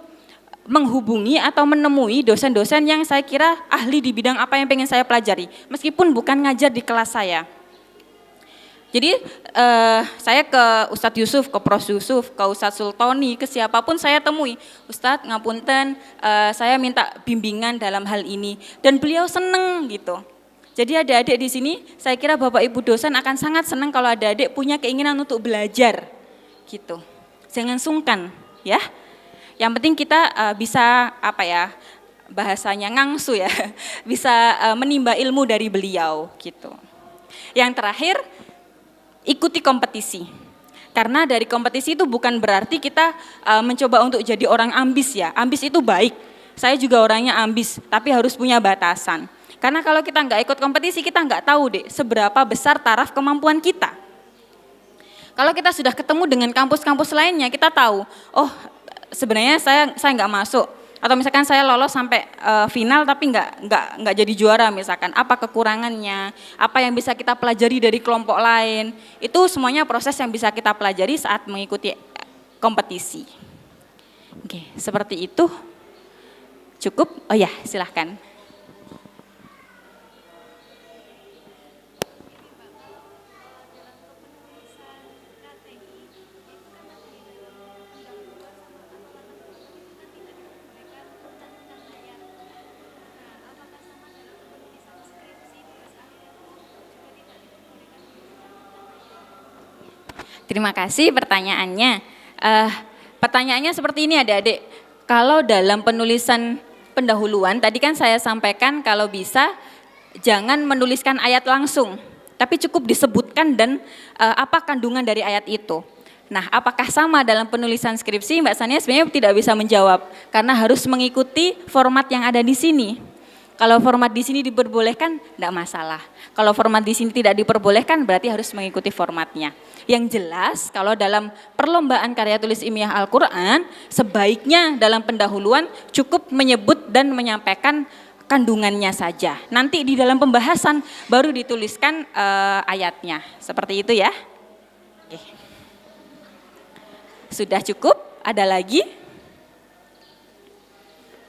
menghubungi atau menemui dosen-dosen yang saya kira ahli di bidang apa yang pengen saya pelajari, meskipun bukan ngajar di kelas saya. Jadi saya ke Ustadz Yusuf, ke Prof Yusuf, ke Ustadz Sultoni, ke siapapun saya temui, Ustadz ngapunten, saya minta bimbingan dalam hal ini, dan beliau seneng gitu. Jadi adik-adik di sini, saya kira Bapak Ibu dosen akan sangat senang kalau adik-adik punya keinginan untuk belajar, gitu. Jangan sungkan, ya. Yang penting kita bisa bahasanya ngangsu ya, bisa menimba ilmu dari beliau gitu. Yang terakhir, ikuti kompetisi. Karena dari kompetisi itu bukan berarti kita mencoba untuk jadi orang ambis ya. Ambis itu baik. Saya juga orangnya ambis, tapi harus punya batasan. Karena kalau kita nggak ikut kompetisi, kita nggak tahu deh seberapa besar taraf kemampuan kita. Kalau kita sudah ketemu dengan kampus-kampus lainnya, kita tahu, oh sebenarnya saya nggak masuk, atau misalkan saya lolos sampai final tapi nggak jadi juara misalkan, apa kekurangannya, apa yang bisa kita pelajari dari kelompok lain, itu semuanya proses yang bisa kita pelajari saat mengikuti kompetisi. Oke, seperti itu. Cukup? Oh ya, silahkan. Terima kasih pertanyaannya. Pertanyaannya seperti ini adik-adik. Kalau dalam penulisan pendahuluan, tadi kan saya sampaikan kalau bisa jangan menuliskan ayat langsung, tapi cukup disebutkan dan apa kandungan dari ayat itu. Nah, apakah sama dalam penulisan skripsi? Mbak Sania sebenarnya tidak bisa menjawab karena harus mengikuti format yang ada di sini. Kalau format di sini diperbolehkan, tidak masalah. Kalau format di sini tidak diperbolehkan, berarti harus mengikuti formatnya. Yang jelas, kalau dalam perlombaan karya tulis ilmiah Al-Quran, sebaiknya dalam pendahuluan cukup menyebut dan menyampaikan kandungannya saja. Nanti di dalam pembahasan baru dituliskan ayatnya. Seperti itu ya. Oke. Sudah cukup? Ada lagi?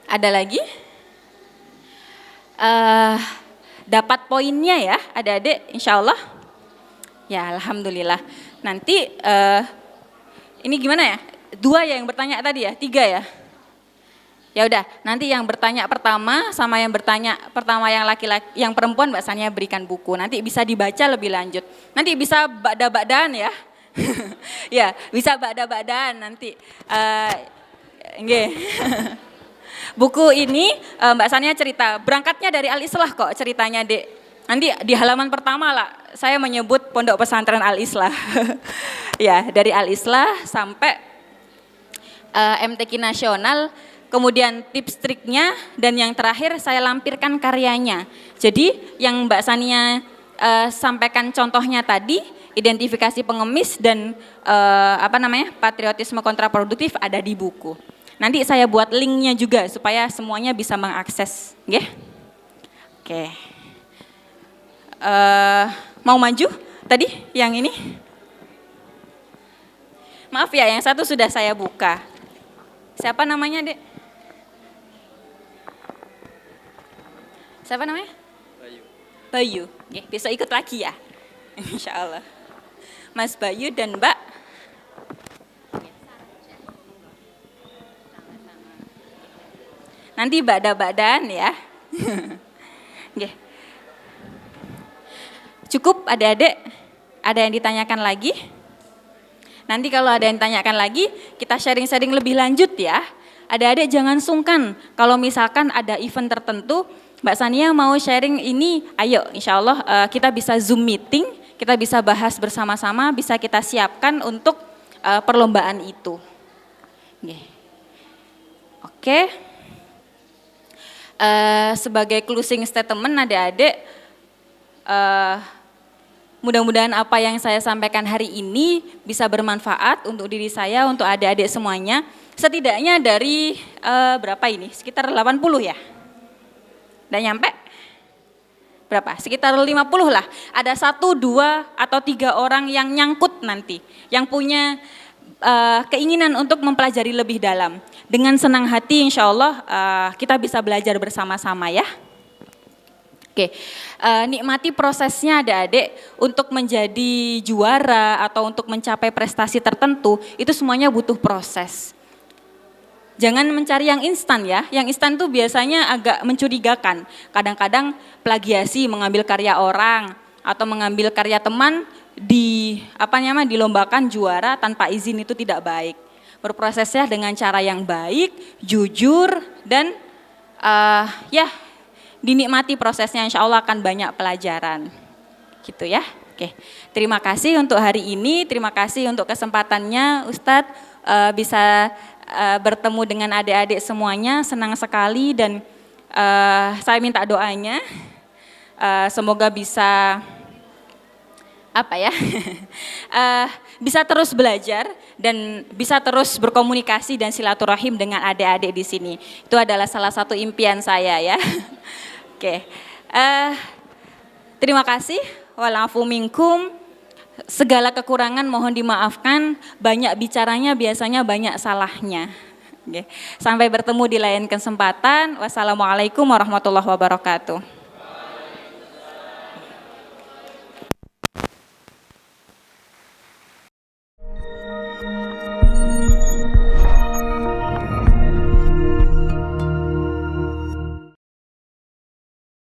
Ada lagi? Dapat poinnya ya adik-adik insya Allah. Ya alhamdulillah. Nanti ini gimana ya? 2 ya yang bertanya tadi ya? 3 ya? Ya udah, nanti yang bertanya pertama sama yang bertanya pertama yang laki-laki, yang perempuan Mbak Sania berikan buku. Nanti bisa dibaca lebih lanjut. Nanti bisa bada-badaan ya. Ya, bisa bada-badaan nanti. Nggih. Buku ini Mbak Sania cerita, berangkatnya dari Al-Islah kok ceritanya, Dek. Nanti di halaman pertama lah, saya menyebut Pondok Pesantren Al-Islah. Ya, dari Al-Islah sampai MTQ Nasional, kemudian tips triknya, dan yang terakhir saya lampirkan karyanya. Jadi yang Mbak Sania sampaikan contohnya tadi, identifikasi pengemis dan patriotisme kontraproduktif ada di buku. Nanti saya buat linknya juga supaya semuanya bisa mengakses, nggih? Oke. Mau maju tadi yang ini? Maaf ya, yang satu sudah saya buka. Siapa namanya, Dek? Siapa namanya? Bayu. Bayu. Oke, besok ikut lagi ya. Insya Allah. Mas Bayu dan Mbak. Nanti bada-badaan ya. Oke. Cukup adik-adik? Ada yang ditanyakan lagi? Nanti kalau ada yang ditanyakan lagi, kita sharing-sharing lebih lanjut ya. Adik-adik jangan sungkan. Kalau misalkan ada event tertentu, Mbak Sania mau sharing ini, ayo insya Allah kita bisa Zoom meeting, kita bisa bahas bersama-sama, bisa kita siapkan untuk perlombaan itu. Oke. Sebagai closing statement adik-adik, mudah-mudahan apa yang saya sampaikan hari ini bisa bermanfaat untuk diri saya, untuk adik-adik semuanya. Setidaknya dari berapa ini? Sekitar 80 ya? Udah nyampe? Berapa? Sekitar 50 lah. Ada 1, 2, atau 3 orang yang nyangkut nanti. Yang punya keinginan untuk mempelajari lebih dalam. Dengan senang hati insya Allah kita bisa belajar bersama-sama ya. Oke, nikmati prosesnya adik-adik untuk menjadi juara atau untuk mencapai prestasi tertentu, itu semuanya butuh proses. Jangan mencari yang instan ya, yang instan tuh biasanya agak mencurigakan. Kadang-kadang plagiasi, mengambil karya orang atau mengambil karya teman dilombakan juara tanpa izin, itu tidak baik. Berprosesnya dengan cara yang baik, jujur, dan dinikmati prosesnya, insya Allah akan banyak pelajaran. Gitu ya. Oke. Terima kasih untuk hari ini, terima kasih untuk kesempatannya Ustadz bisa bertemu dengan adik-adik semuanya, senang sekali, dan saya minta doanya semoga bisa bisa terus belajar dan bisa terus berkomunikasi dan silaturahim dengan adik-adik di sini. Itu adalah salah satu impian saya ya. Oke. Terima kasih. Walafu minkum. Segala kekurangan mohon dimaafkan. Banyak bicaranya biasanya banyak salahnya. Oke. Sampai bertemu di lain kesempatan. Wassalamualaikum warahmatullahi wabarakatuh.